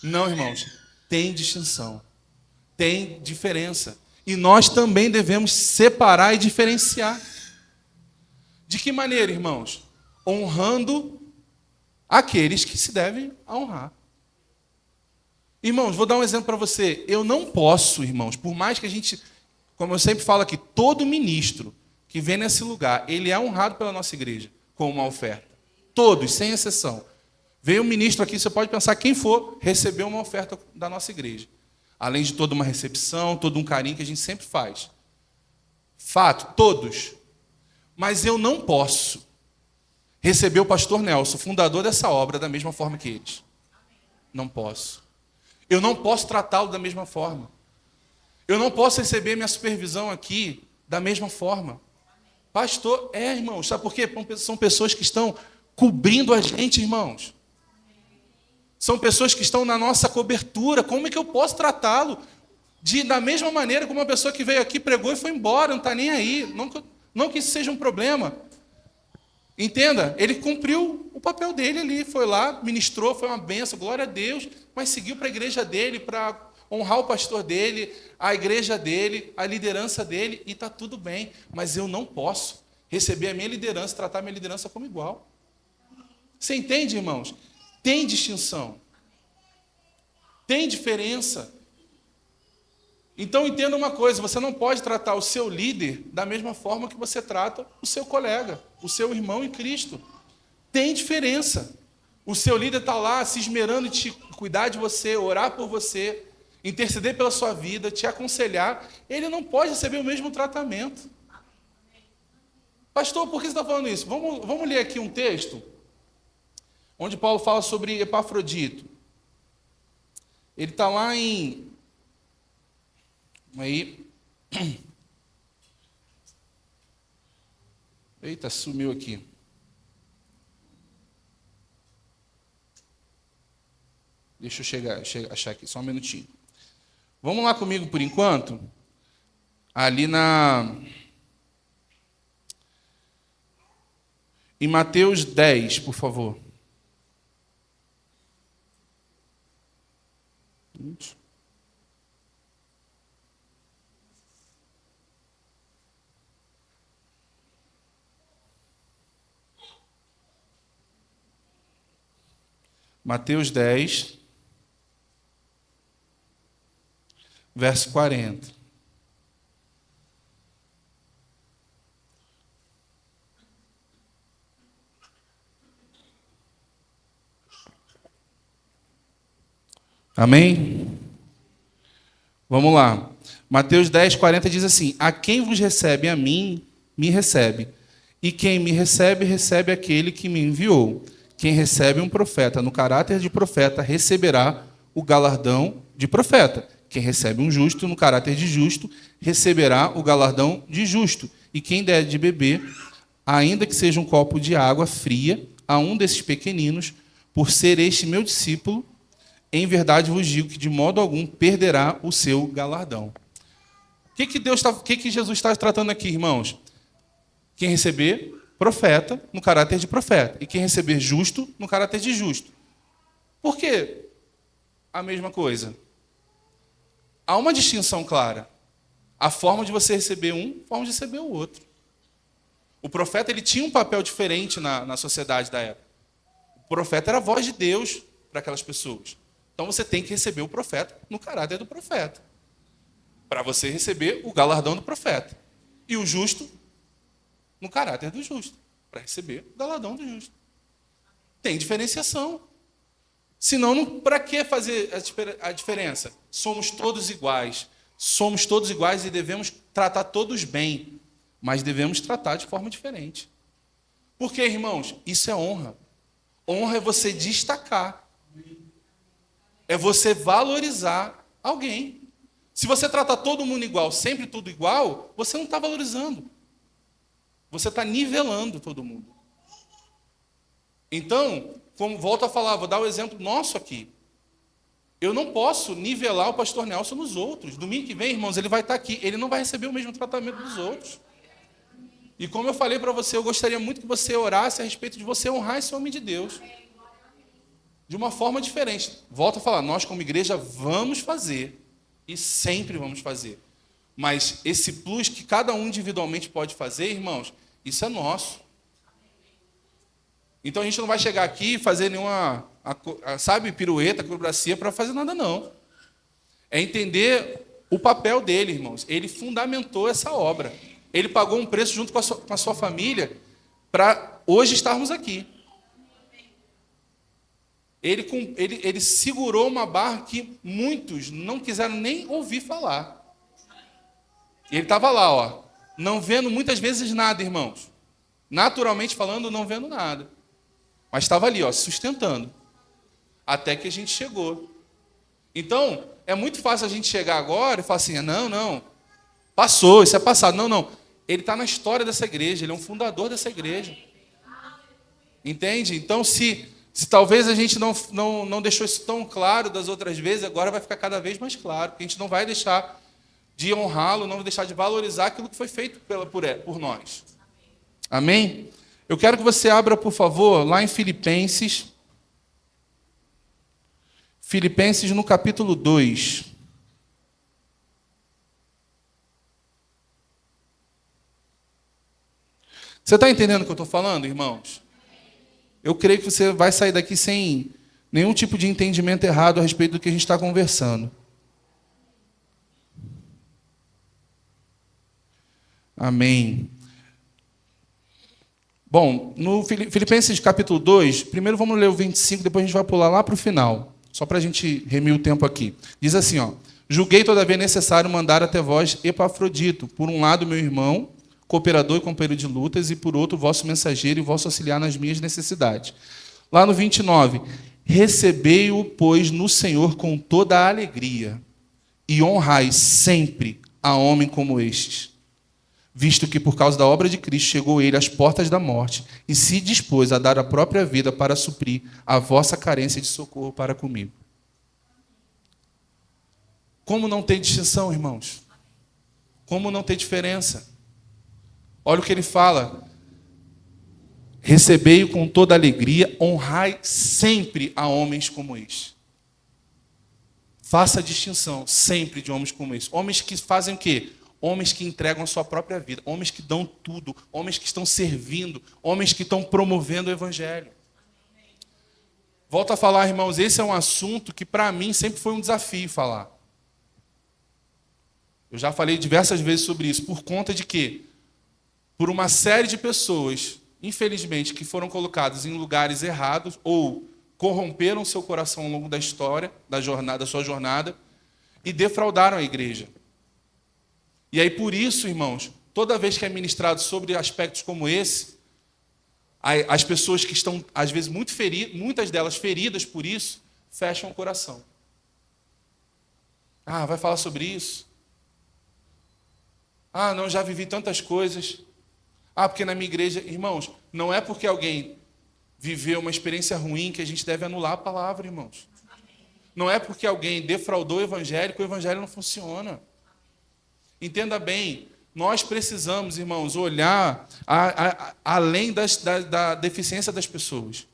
Não, irmãos, tem distinção. Tem diferença. E nós também devemos separar e diferenciar. De que maneira, irmãos? Honrando aqueles que se devem honrar. Irmãos, vou dar um exemplo para você. Eu não posso, irmãos, por mais que a gente, como eu sempre falo aqui, todo ministro que vem nesse lugar, ele é honrado pela nossa igreja com uma oferta. Todos, sem exceção. Veio um ministro aqui, você pode pensar quem for, recebeu uma oferta da nossa igreja. Além de toda uma recepção, todo um carinho que a gente sempre faz. Fato, todos. Mas eu não posso receber o pastor Nelson, fundador dessa obra, da mesma forma que eles. Não posso. Eu não posso tratá-lo da mesma forma. Eu não posso receber minha supervisão aqui da mesma forma. Pastor, irmãos, sabe por quê? São pessoas que estão cobrindo a gente, irmãos. São pessoas que estão na nossa cobertura. Como é que eu posso tratá-lo da mesma maneira como uma pessoa que veio aqui, pregou e foi embora, não está nem aí? Não que isso seja um problema. Entenda, ele cumpriu o papel dele ali, foi lá, ministrou, foi uma benção, glória a Deus, mas seguiu para a igreja dele, para honrar o pastor dele, a igreja dele, a liderança dele, e está tudo bem. Mas eu não posso receber a minha liderança, tratar a minha liderança como igual. Você entende, irmãos? Tem distinção. Tem diferença. Então entenda uma coisa, você não pode tratar o seu líder da mesma forma que você trata o seu colega, o seu irmão em Cristo. Tem diferença. O seu líder está lá se esmerando em te cuidar de você, orar por você, interceder pela sua vida, te aconselhar. Ele não pode receber o mesmo tratamento. Pastor, por que você está falando isso? Vamos ler aqui um texto onde Paulo fala sobre Epafrodito. Ele está lá em... Aí. Eita, sumiu aqui. Deixa eu achar aqui, só um minutinho. Vamos lá comigo por enquanto. Ali em Mateus 10, por favor. Mateus 10, verso 40. Amém? Vamos lá. Mateus 10, 40 diz assim: a quem vos recebe a mim, me recebe. E quem me recebe, recebe aquele que me enviou. Quem recebe um profeta no caráter de profeta, receberá o galardão de profeta. Quem recebe um justo no caráter de justo, receberá o galardão de justo. E quem der de beber, ainda que seja um copo de água fria, a um desses pequeninos, por ser este meu discípulo, em verdade vos digo que de modo algum perderá o seu galardão. O que Jesus está tratando aqui, irmãos? Quem receber profeta no caráter de profeta. E quem receber justo no caráter de justo. Por que a mesma coisa? Há uma distinção clara. A forma de você receber um, a forma de receber o outro. O profeta ele tinha um papel diferente na sociedade da época. O profeta era a voz de Deus para aquelas pessoas. Então você tem que receber o profeta no caráter do profeta. Para você receber o galardão do profeta. E o justo no caráter do justo. Para receber o galardão do justo. Tem diferenciação. Senão, para que fazer a diferença? Somos todos iguais. Somos todos iguais e devemos tratar todos bem. Mas devemos tratar de forma diferente. Porque, irmãos, isso é honra. Honra é você destacar. É você valorizar alguém. Se você trata todo mundo igual, sempre tudo igual, você não está valorizando. Você está nivelando todo mundo. Então, como volto a falar, vou dar o exemplo nosso aqui. Eu não posso nivelar o pastor Nelson nos outros. Domingo que vem, irmãos, ele vai estar aqui. Ele não vai receber o mesmo tratamento dos outros. E como eu falei para você, eu gostaria muito que você orasse a respeito de você honrar esse homem de Deus. De uma forma diferente. Volto a falar, nós como igreja vamos fazer. E sempre vamos fazer. Mas esse plus que cada um individualmente pode fazer, irmãos, isso é nosso. Então a gente não vai chegar aqui e fazer nenhuma, sabe, pirueta, acrobacia para fazer nada, não. É entender o papel dele, irmãos. Ele fundamentou essa obra. Ele pagou um preço junto com a sua família para hoje estarmos aqui. Ele segurou uma barra que muitos não quiseram nem ouvir falar. E ele estava lá, ó, não vendo muitas vezes nada, irmãos. Naturalmente falando, não vendo nada. Mas estava ali, ó, sustentando. Até que a gente chegou. Então, é muito fácil a gente chegar agora e falar assim, não, passou, isso é passado. Não. Ele está na história dessa igreja, ele é um fundador dessa igreja. Entende? Então, se talvez a gente não deixou isso tão claro das outras vezes, agora vai ficar cada vez mais claro, porque a gente não vai deixar de honrá-lo, não vai deixar de valorizar aquilo que foi feito por nós. Amém? Eu quero que você abra, por favor, lá em Filipenses. Filipenses no capítulo 2. Você está entendendo o que eu estou falando, irmãos? Eu creio que você vai sair daqui sem nenhum tipo de entendimento errado a respeito do que a gente está conversando. Amém. Bom, no Filipenses capítulo 2, primeiro vamos ler o 25, depois a gente vai pular lá para o final, só para a gente remir o tempo aqui. Diz assim, ó, julguei todavia necessário mandar até vós Epafrodito, por um lado meu irmão, cooperador e companheiro de lutas, e por outro vosso mensageiro e vosso auxiliar nas minhas necessidades. Lá no 29, recebei-o, pois, no Senhor com toda a alegria, e honrai sempre a homem como estes, visto que por causa da obra de Cristo chegou ele às portas da morte e se dispôs a dar a própria vida para suprir a vossa carência de socorro para comigo. Como não tem distinção, irmãos? Como não tem diferença? Olha o que ele fala. Recebei-o com toda alegria, honrai sempre a homens como este. Faça a distinção sempre de homens como este. Homens que fazem o quê? Homens que entregam a sua própria vida, homens que dão tudo, homens que estão servindo, homens que estão promovendo o Evangelho. Volto a falar, irmãos, esse é um assunto que para mim sempre foi um desafio falar. Eu já falei diversas vezes sobre isso, por conta de que, por uma série de pessoas, infelizmente, que foram colocadas em lugares errados ou corromperam seu coração ao longo da história, da sua jornada, e defraudaram a igreja. E aí, por isso, irmãos, toda vez que é ministrado sobre aspectos como esse, as pessoas que estão, às vezes, muito feridas, muitas delas feridas por isso, fecham o coração. Ah, vai falar sobre isso? Ah, não, já vivi tantas coisas. Ah, porque na minha igreja... Irmãos, não é porque alguém viveu uma experiência ruim que a gente deve anular a palavra, irmãos. Não é porque alguém defraudou o evangelho que o evangelho não funciona. Entenda bem, nós precisamos, irmãos, olhar além da deficiência das pessoas.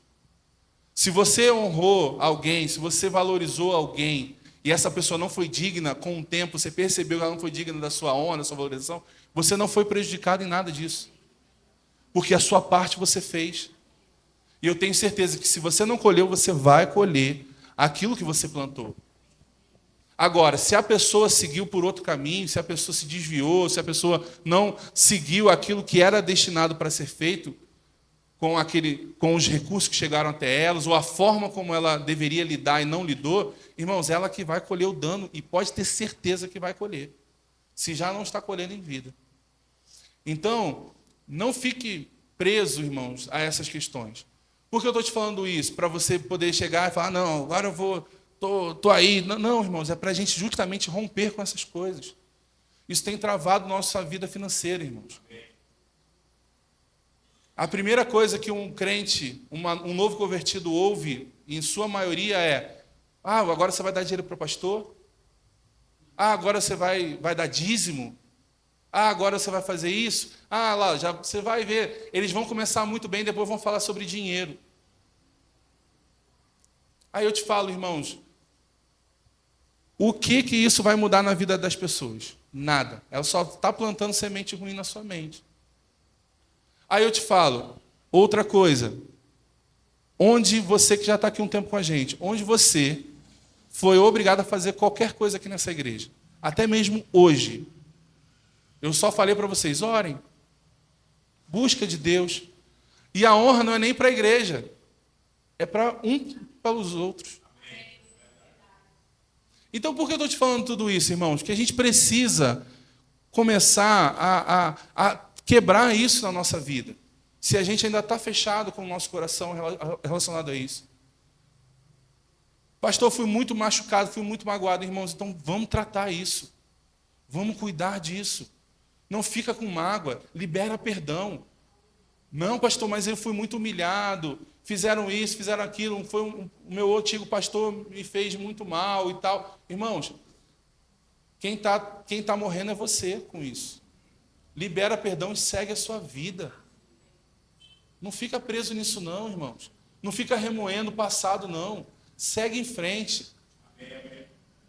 Se você honrou alguém, se você valorizou alguém, e essa pessoa não foi digna, com o tempo, você percebeu que ela não foi digna da sua honra, da sua valorização, você não foi prejudicado em nada disso. Porque a sua parte você fez. E eu tenho certeza que se você não colheu, você vai colher aquilo que você plantou. Agora, se a pessoa seguiu por outro caminho, se a pessoa se desviou, se a pessoa não seguiu aquilo que era destinado para ser feito, com os recursos que chegaram até elas, ou a forma como ela deveria lidar e não lidou, irmãos, ela que vai colher o dano, e pode ter certeza que vai colher, se já não está colhendo em vida. Então, não fique preso, irmãos, a essas questões. Por que eu estou te falando isso? Para você poder chegar e falar, não, agora eu vou... Estou aí. Não, irmãos, é para a gente justamente romper com essas coisas. Isso tem travado nossa vida financeira, irmãos. A primeira coisa que um crente, um novo convertido ouve, em sua maioria, é: ah, agora você vai dar dinheiro para o pastor? Ah, agora você vai dar dízimo? Ah, agora você vai fazer isso? Ah, lá, já você vai ver. Eles vão começar muito bem, depois vão falar sobre dinheiro. Aí eu te falo, irmãos, o que isso vai mudar na vida das pessoas? Nada. Ela só está plantando semente ruim na sua mente. Aí eu te falo, outra coisa. Onde você que já está aqui um tempo com a gente, onde você foi obrigado a fazer qualquer coisa aqui nessa igreja, até mesmo hoje, eu só falei para vocês: orem, busca de Deus. E a honra não é nem para a igreja, é para os outros. Então, por que eu estou te falando tudo isso, irmãos? Que a gente precisa começar a quebrar isso na nossa vida. Se a gente ainda está fechado com o nosso coração relacionado a isso. Pastor, fui muito machucado, fui muito magoado, irmãos. Então, vamos tratar isso. Vamos cuidar disso. Não fica com mágoa, libera perdão. Não, pastor, mas eu fui muito humilhado. Fizeram isso, fizeram aquilo. O meu antigo pastor me fez muito mal e tal. Irmãos, quem tá morrendo é você com isso. Libera perdão e segue a sua vida. Não fica preso nisso não, irmãos. Não fica remoendo o passado, não. Segue em frente.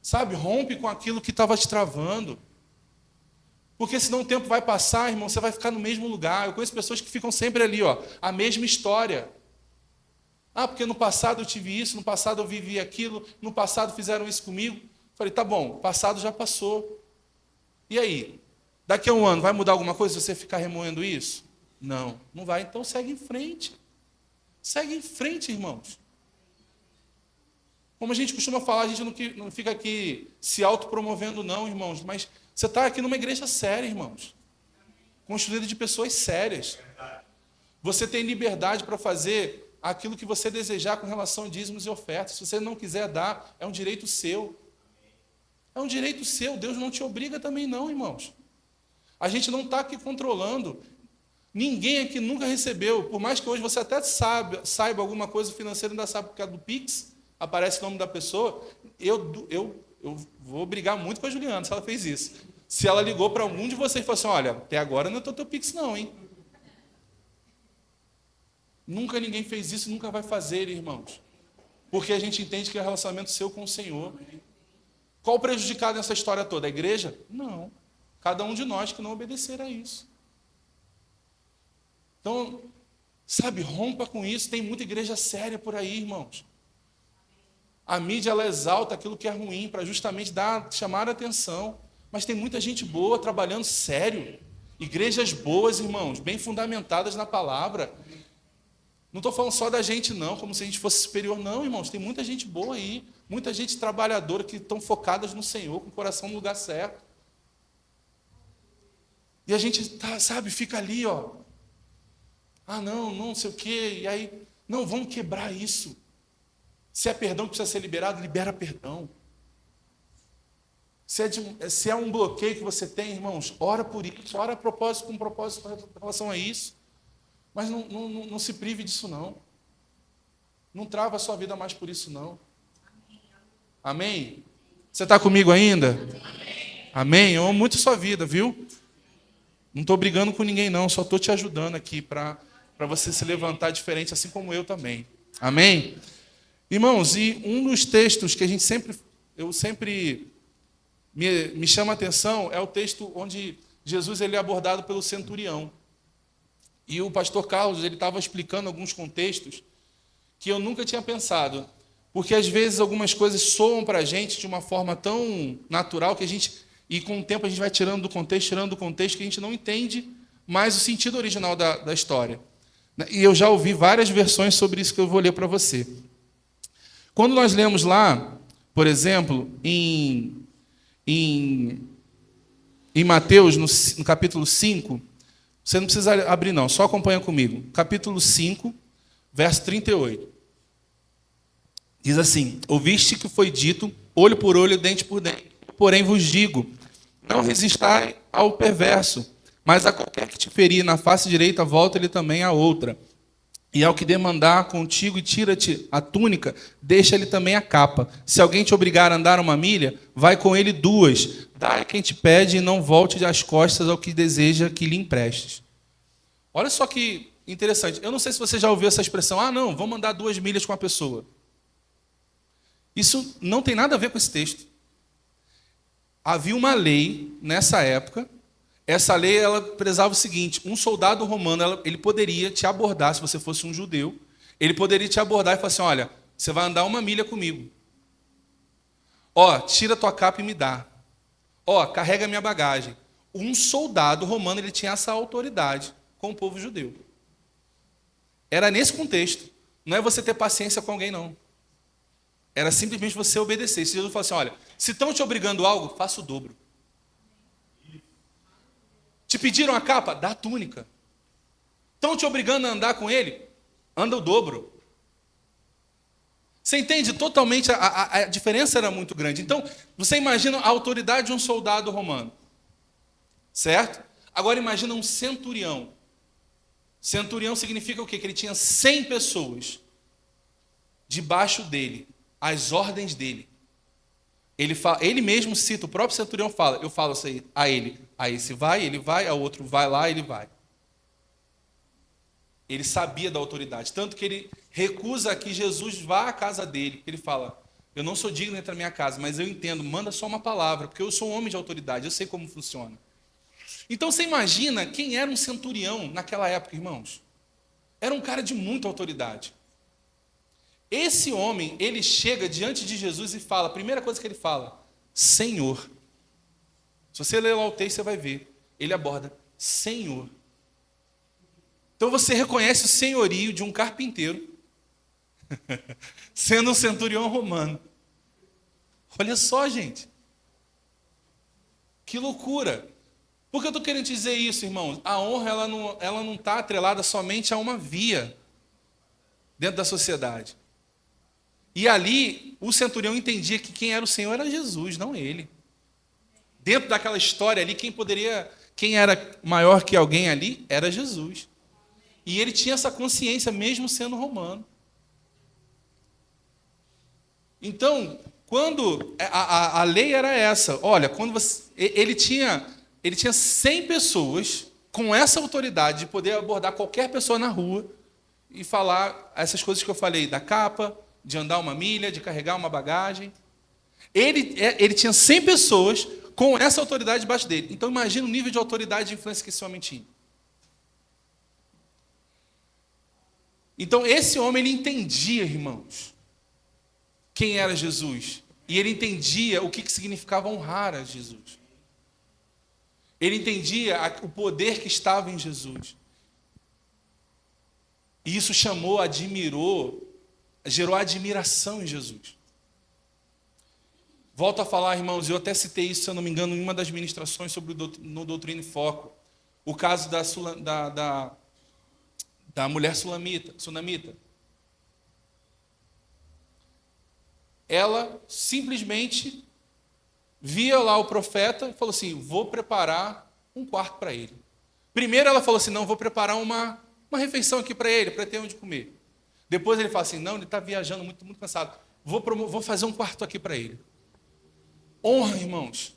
Sabe, rompe com aquilo que estava te travando. Porque senão o tempo vai passar, irmão, você vai ficar no mesmo lugar. Eu conheço pessoas que ficam sempre ali, a mesma história. Ah, porque no passado eu tive isso, no passado eu vivi aquilo, no passado fizeram isso comigo. Falei, tá bom, o passado já passou. E aí? Daqui a um ano vai mudar alguma coisa se você ficar remoendo isso? Não, não vai. Então segue em frente. Segue em frente, irmãos. Como a gente costuma falar, a gente não fica aqui se autopromovendo, não, irmãos. Mas você está aqui numa igreja séria, irmãos. Construída de pessoas sérias. Você tem liberdade para fazer aquilo que você desejar com relação a dízimos e ofertas. Se você não quiser dar, é um direito seu. É um direito seu. Deus não te obriga também não, irmãos. A gente não está aqui controlando. Ninguém aqui nunca recebeu. Por mais que hoje você até saiba alguma coisa financeira, ainda sabe por causa do Pix, aparece o nome da pessoa. Eu vou brigar muito com a Juliana se ela fez isso. Se ela ligou para algum de vocês e falou assim: olha, até agora não é teu Pix não, hein? Nunca ninguém fez isso, nunca vai fazer, irmãos. Porque a gente entende que é relacionamento seu com o Senhor. Qual o prejudicado nessa história toda? A igreja? Não. Cada um de nós que não obedecer a isso. Então, sabe, rompa com isso. Tem muita igreja séria por aí, irmãos. A mídia, ela exalta aquilo que é ruim para justamente chamar a atenção. Mas tem muita gente boa trabalhando sério. Igrejas boas, irmãos, bem fundamentadas na palavra. Não estou falando só da gente, não, como se a gente fosse superior. Não, irmãos, tem muita gente boa aí. Muita gente trabalhadora que estão focadas no Senhor, com o coração no lugar certo. E a gente, sabe, fica ali, Ah, não sei o quê. E aí, não, vamos quebrar isso. Se é perdão que precisa ser liberado, libera perdão. Se é um bloqueio que você tem, irmãos, ora por isso, ora com um propósito em relação a isso. Mas não se prive disso, não. Não trava a sua vida mais por isso, não. Amém? Você está comigo ainda? Amém? Eu amo muito a sua vida, viu? Não estou brigando com ninguém, não. Só estou te ajudando aqui para você se levantar diferente, assim como eu também. Amém? Irmãos, e um dos textos que eu sempre me chama a atenção é o texto onde Jesus ele é abordado pelo centurião. E o pastor Carlos ele estava explicando alguns contextos que eu nunca tinha pensado. Porque às vezes algumas coisas soam para a gente de uma forma tão natural que e com o tempo a gente vai tirando do contexto, que a gente não entende mais o sentido original da história. E eu já ouvi várias versões sobre isso que eu vou ler para você. Quando nós lemos lá, por exemplo, em Mateus, no capítulo 5, você não precisa abrir não, só acompanha comigo. Capítulo 5, verso 38. Diz assim: ouviste que foi dito, olho por olho, dente por dente. Porém vos digo, não resistai ao perverso, Mas a qualquer que te ferir na face direita, volta-lhe também a outra. E ao que demandar contigo e tira-te a túnica, deixa-lhe também a capa. Se alguém te obrigar a andar 1 milha, vai com ele 2. Dá a quem te pede e não volte as costas ao que deseja que lhe emprestes. Olha só que interessante. Eu não sei se você já ouviu essa expressão. Ah, não, vamos andar 2 milhas com a pessoa. Isso não tem nada a ver com esse texto. Havia uma lei nessa época. Essa lei ela prezava o seguinte: um soldado romano ele poderia te abordar, se você fosse um judeu, ele poderia te abordar e falar assim: olha, você vai andar 1 milha comigo. Ó, tira tua capa e me dá. Ó, carrega minha bagagem. Um soldado romano ele tinha essa autoridade com o povo judeu. Era nesse contexto. Não é você ter paciência com alguém, não. Era simplesmente você obedecer. Se Jesus falou assim: olha, se estão te obrigando a algo, faça o dobro. Te pediram a capa? Dá a túnica. Estão te obrigando a andar com ele? Anda o dobro. Você entende totalmente, a diferença era muito grande. Então, você imagina a autoridade de um soldado romano. Certo? Agora imagina um centurião. Centurião significa o quê? Que ele tinha 100 pessoas debaixo dele, as ordens dele. Ele mesmo cita, o próprio centurião fala, eu falo isso aí, a ele, a esse vai, ele vai, ao outro vai lá, ele vai. Ele sabia da autoridade, tanto que ele recusa que Jesus vá à casa dele. Ele fala, eu não sou digno de entrar na minha casa, mas eu entendo, manda só uma palavra, porque eu sou um homem de autoridade, eu sei como funciona. Então você imagina quem era um centurião naquela época, irmãos? Era um cara de muita autoridade. Esse homem, ele chega diante de Jesus e fala, a primeira coisa que ele fala, Senhor. Se você ler lá o texto, você vai ver. Ele aborda, Senhor. Então você reconhece o senhorio de um carpinteiro, sendo um centurião romano. Olha só, gente. Que loucura. Por que eu estou querendo dizer isso, irmãos? A honra ela não está atrelada somente a uma via dentro da sociedade. E ali, o centurião entendia que quem era o Senhor era Jesus, não ele. Dentro daquela história ali, quem era maior que alguém ali, era Jesus. E ele tinha essa consciência, mesmo sendo romano. Então, quando a lei era essa, olha, quando ele tinha 100 pessoas com essa autoridade de poder abordar qualquer pessoa na rua e falar essas coisas que eu falei, da capa, de andar 1 milha, de carregar uma bagagem. Ele tinha 100 pessoas com essa autoridade debaixo dele. Então imagina o nível de autoridade e influência que esse homem tinha. Então esse homem ele entendia, irmãos, quem era Jesus. E ele entendia o que significava honrar a Jesus. Ele entendia o poder que estava em Jesus. E isso gerou admiração em Jesus. Volto a falar, irmãos, eu até citei isso, se eu não me engano, em uma das ministrações no Doutrina e Foco. O caso da mulher sunamita. Ela simplesmente via lá o profeta e falou assim, vou preparar um quarto para ele. Primeiro ela falou assim, não, vou preparar uma refeição aqui para ele, para ter onde comer. Depois ele fala assim, não, ele está viajando muito, muito cansado. Vou fazer um quarto aqui para ele. Honra, irmãos.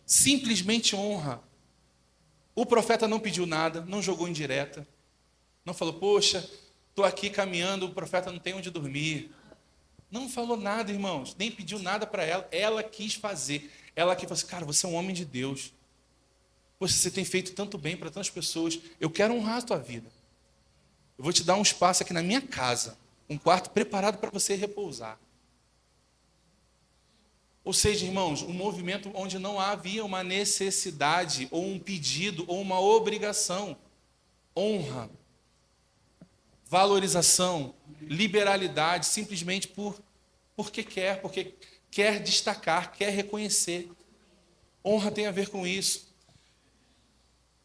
Simplesmente honra. O profeta não pediu nada, não jogou indireta. Não falou, poxa, estou aqui caminhando, o profeta não tem onde dormir. Não falou nada, irmãos. Nem pediu nada para ela. Ela quis fazer. Ela que falou assim, cara, você é um homem de Deus. Poxa, você tem feito tanto bem para tantas pessoas. Eu quero honrar a tua vida. Eu vou te dar um espaço aqui na minha casa. Um quarto preparado para você repousar. Ou seja, irmãos, um movimento onde não havia uma necessidade, ou um pedido, ou uma obrigação. Honra, valorização, liberalidade, simplesmente porque quer destacar, quer reconhecer. Honra tem a ver com isso.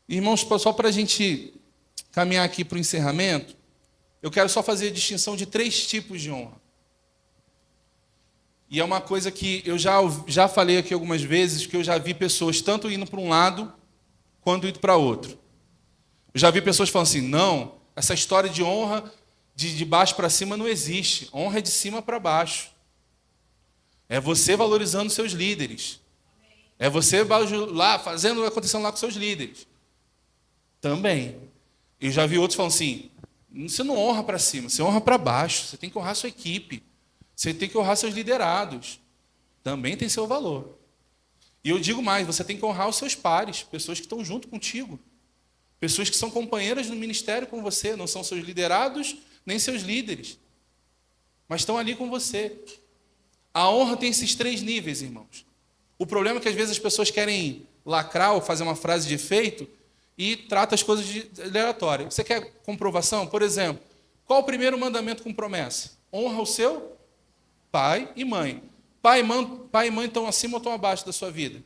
Irmãos, só para a gente caminhar aqui para o encerramento, eu quero só fazer a distinção de 3 tipos de honra. E é uma coisa que eu já falei aqui algumas vezes, que eu já vi pessoas tanto indo para um lado, quando ir para outro. Eu já vi pessoas falando assim, não, essa história de honra de baixo para cima não existe. Honra é de cima para baixo. É você valorizando seus líderes. É você lá, fazendo acontecendo lá com seus líderes. Também. Eu já vi outros falando assim, você não honra para cima, você honra para baixo. Você tem que honrar sua equipe. Você tem que honrar seus liderados. Também tem seu valor. E eu digo mais, você tem que honrar os seus pares, pessoas que estão junto contigo. Pessoas que são companheiras no ministério com você, não são seus liderados, nem seus líderes. Mas estão ali com você. A honra tem esses 3 níveis, irmãos. O problema é que às vezes as pessoas querem lacrar ou fazer uma frase de efeito e trata as coisas de aleatório. Você quer comprovação? Por exemplo, qual o primeiro mandamento com promessa? Honra o seu pai e mãe. Pai e mãe estão acima ou estão abaixo da sua vida?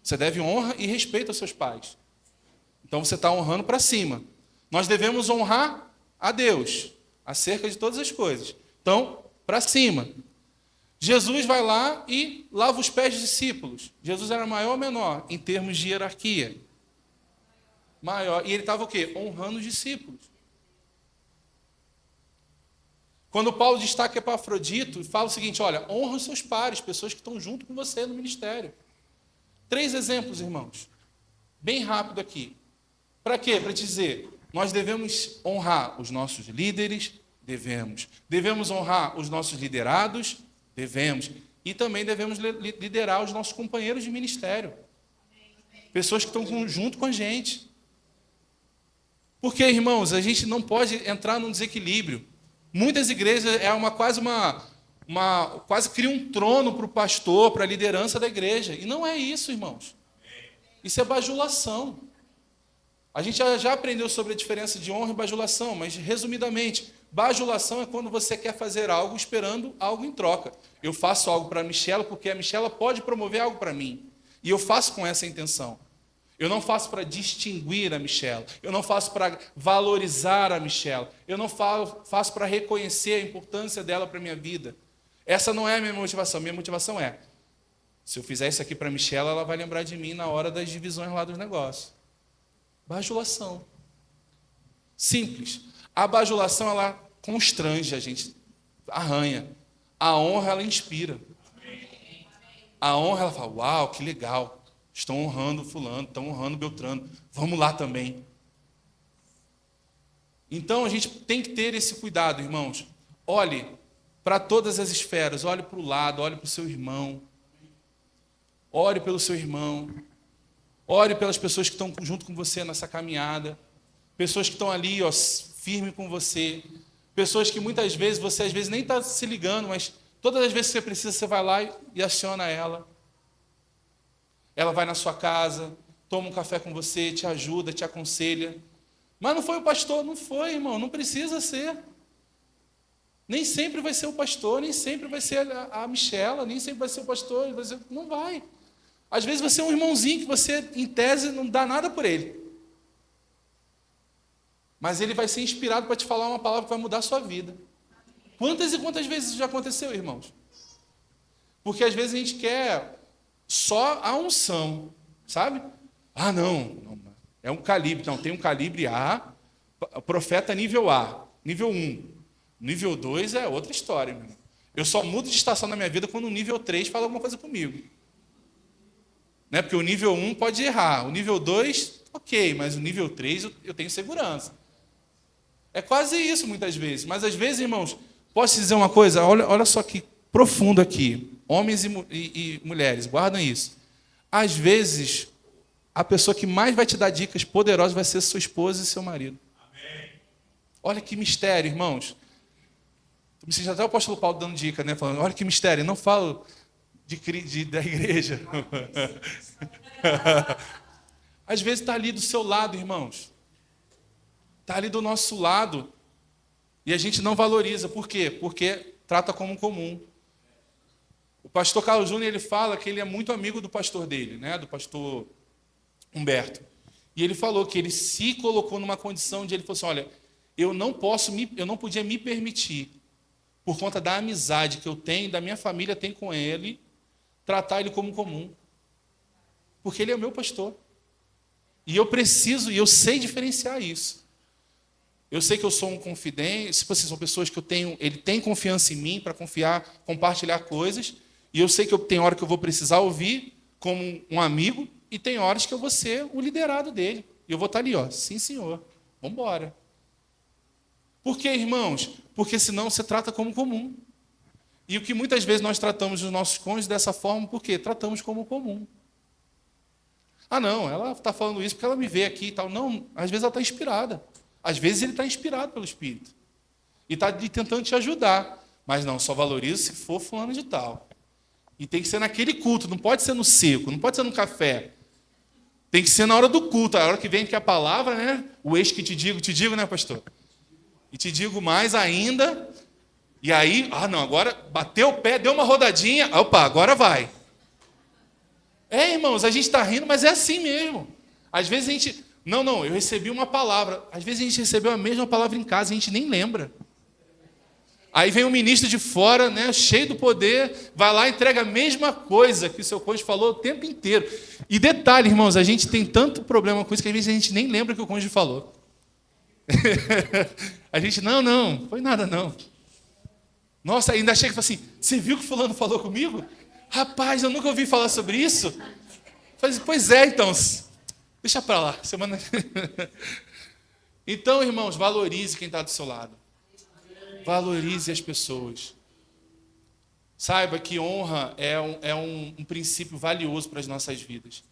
Você deve honra e respeito aos seus pais. Então você está honrando para cima. Nós devemos honrar a Deus acerca de todas as coisas. Então, para cima. Jesus vai lá e lava os pés dos discípulos. Jesus era maior ou menor em termos de hierarquia? Maior. E ele estava o quê? Honrando os discípulos. Quando Paulo destaca Epafrodito, fala o seguinte, olha, honra os seus pares, pessoas que estão junto com você no ministério. 3 exemplos, irmãos. Bem rápido aqui. Para quê? Para dizer, nós devemos honrar os nossos líderes, devemos. Devemos honrar os nossos liderados, devemos. E também devemos liderar os nossos companheiros de ministério. Pessoas que estão junto com a gente. Porque, irmãos, a gente não pode entrar num desequilíbrio. Muitas igrejas quase cria um trono para o pastor, para a liderança da igreja. E não é isso, irmãos. Isso é bajulação. A gente já aprendeu sobre a diferença de honra e bajulação, mas, resumidamente, bajulação é quando você quer fazer algo esperando algo em troca. Eu faço algo para a Michela porque a Michela pode promover algo para mim. E eu faço com essa intenção. Eu não faço para distinguir a Michela. Eu não faço para valorizar a Michela. Eu não faço para reconhecer a importância dela para a minha vida. Essa não é a minha motivação. Minha motivação é, se eu fizer isso aqui para a Michela, ela vai lembrar de mim na hora das divisões lá dos negócios. Bajulação. Simples. A bajulação, ela constrange a gente, arranha. A honra, ela inspira. A honra, ela fala, uau, que legal. Estão honrando fulano, estão honrando Beltrano. Vamos lá também. Então, a gente tem que ter esse cuidado, irmãos. Olhe para todas as esferas. Olhe para o lado, olhe para o seu irmão. Ore pelo seu irmão. Ore pelas pessoas que estão junto com você nessa caminhada. Pessoas que estão ali, ó, firme com você. Pessoas que muitas vezes, você às vezes nem está se ligando, mas todas as vezes que você precisa, você vai lá e aciona ela. Ela vai na sua casa, toma um café com você, te ajuda, te aconselha. Mas não foi o pastor? Não foi, irmão, não precisa ser. Nem sempre vai ser o pastor, nem sempre vai ser a Michela, nem sempre vai ser o pastor, não vai. Às vezes você é um irmãozinho que você, em tese, não dá nada por ele. Mas ele vai ser inspirado para te falar uma palavra que vai mudar a sua vida. Quantas e quantas vezes isso já aconteceu, irmãos? Porque às vezes a gente quer só a unção, sabe? Ah, não, é um calibre. Não, tem um calibre A, profeta nível A, nível 1. Nível 2 é outra história, meu irmão. Eu só mudo de estação na minha vida quando o nível 3 fala alguma coisa comigo. Né? Porque o nível 1 pode errar, o nível 2, ok, mas o nível 3 eu tenho segurança. É quase isso muitas vezes. Mas às vezes, irmãos, posso te dizer uma coisa? Olha só que profundo aqui. Homens e mulheres, guardam isso. Às vezes, a pessoa que mais vai te dar dicas poderosas vai ser sua esposa e seu marido. Amém. Olha que mistério, irmãos. Me senti até o apóstolo Paulo dando dica, né? Falando, olha que mistério, não falo da igreja. Às vezes está ali do seu lado, irmãos. Está ali do nosso lado. E a gente não valoriza. Por quê? Porque trata como comum. O pastor Carlos Júnior, ele fala que ele é muito amigo do pastor dele, né? Do pastor Humberto. E ele falou que ele se colocou numa condição de ele falou assim, olha, eu não podia me permitir, por conta da amizade que eu tenho, da minha família tem com ele, tratar ele como comum. Porque ele é o meu pastor. E eu preciso, e eu sei diferenciar isso. Eu sei que eu sou um confidente, se vocês são pessoas que ele tem confiança em mim para confiar, compartilhar coisas, e eu sei que tem hora que eu vou precisar ouvir como um amigo, e tem horas que eu vou ser o liderado dele. E eu vou estar ali, ó, sim, senhor, vamos embora. Por quê, irmãos? Porque senão você trata como comum. E o que muitas vezes nós tratamos os nossos cônjuges dessa forma, por quê? Tratamos como comum. Ah, não, ela está falando isso porque ela me vê aqui e tal. Não, às vezes ela está inspirada. Às vezes ele está inspirado pelo Espírito. E está tentando te ajudar. Mas não, só valorizo se for fulano de tal. E tem que ser naquele culto, não pode ser no seco, não pode ser no café. Tem que ser na hora do culto, a hora que vem aqui a palavra, né? O eis que te digo, né, pastor? E te digo mais ainda. E aí, não, agora bateu o pé, deu uma rodadinha, opa, agora vai. Irmãos, a gente está rindo, mas é assim mesmo. Às vezes a gente... Não, eu recebi uma palavra. Às vezes a gente recebeu a mesma palavra em casa, a gente nem lembra. Aí vem um ministro de fora, né, cheio do poder, vai lá e entrega a mesma coisa que o seu cônjuge falou o tempo inteiro. E detalhe, irmãos, a gente tem tanto problema com isso que às vezes a gente nem lembra o que o cônjuge falou. A gente, não, foi nada não. Nossa, ainda chega e fala assim, você viu que fulano falou comigo? Rapaz, eu nunca ouvi falar sobre isso. Falei, pois é, então, deixa para lá. Semana... Então, irmãos, valorize quem está do seu lado. Valorize as pessoas. Saiba que honra é um princípio valioso para as nossas vidas.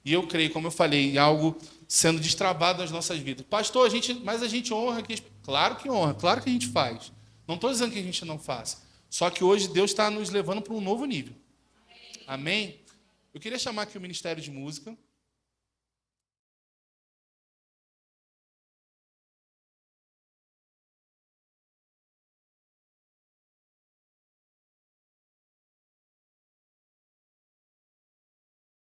E eu creio, como eu falei, em algo sendo destravado nas nossas vidas. Pastor, mas a gente honra aqui. Claro que honra, claro que a gente faz. Não estou dizendo que a gente não faça. Só que hoje Deus está nos levando para um novo nível. Amém? Eu queria chamar aqui o Ministério de Música.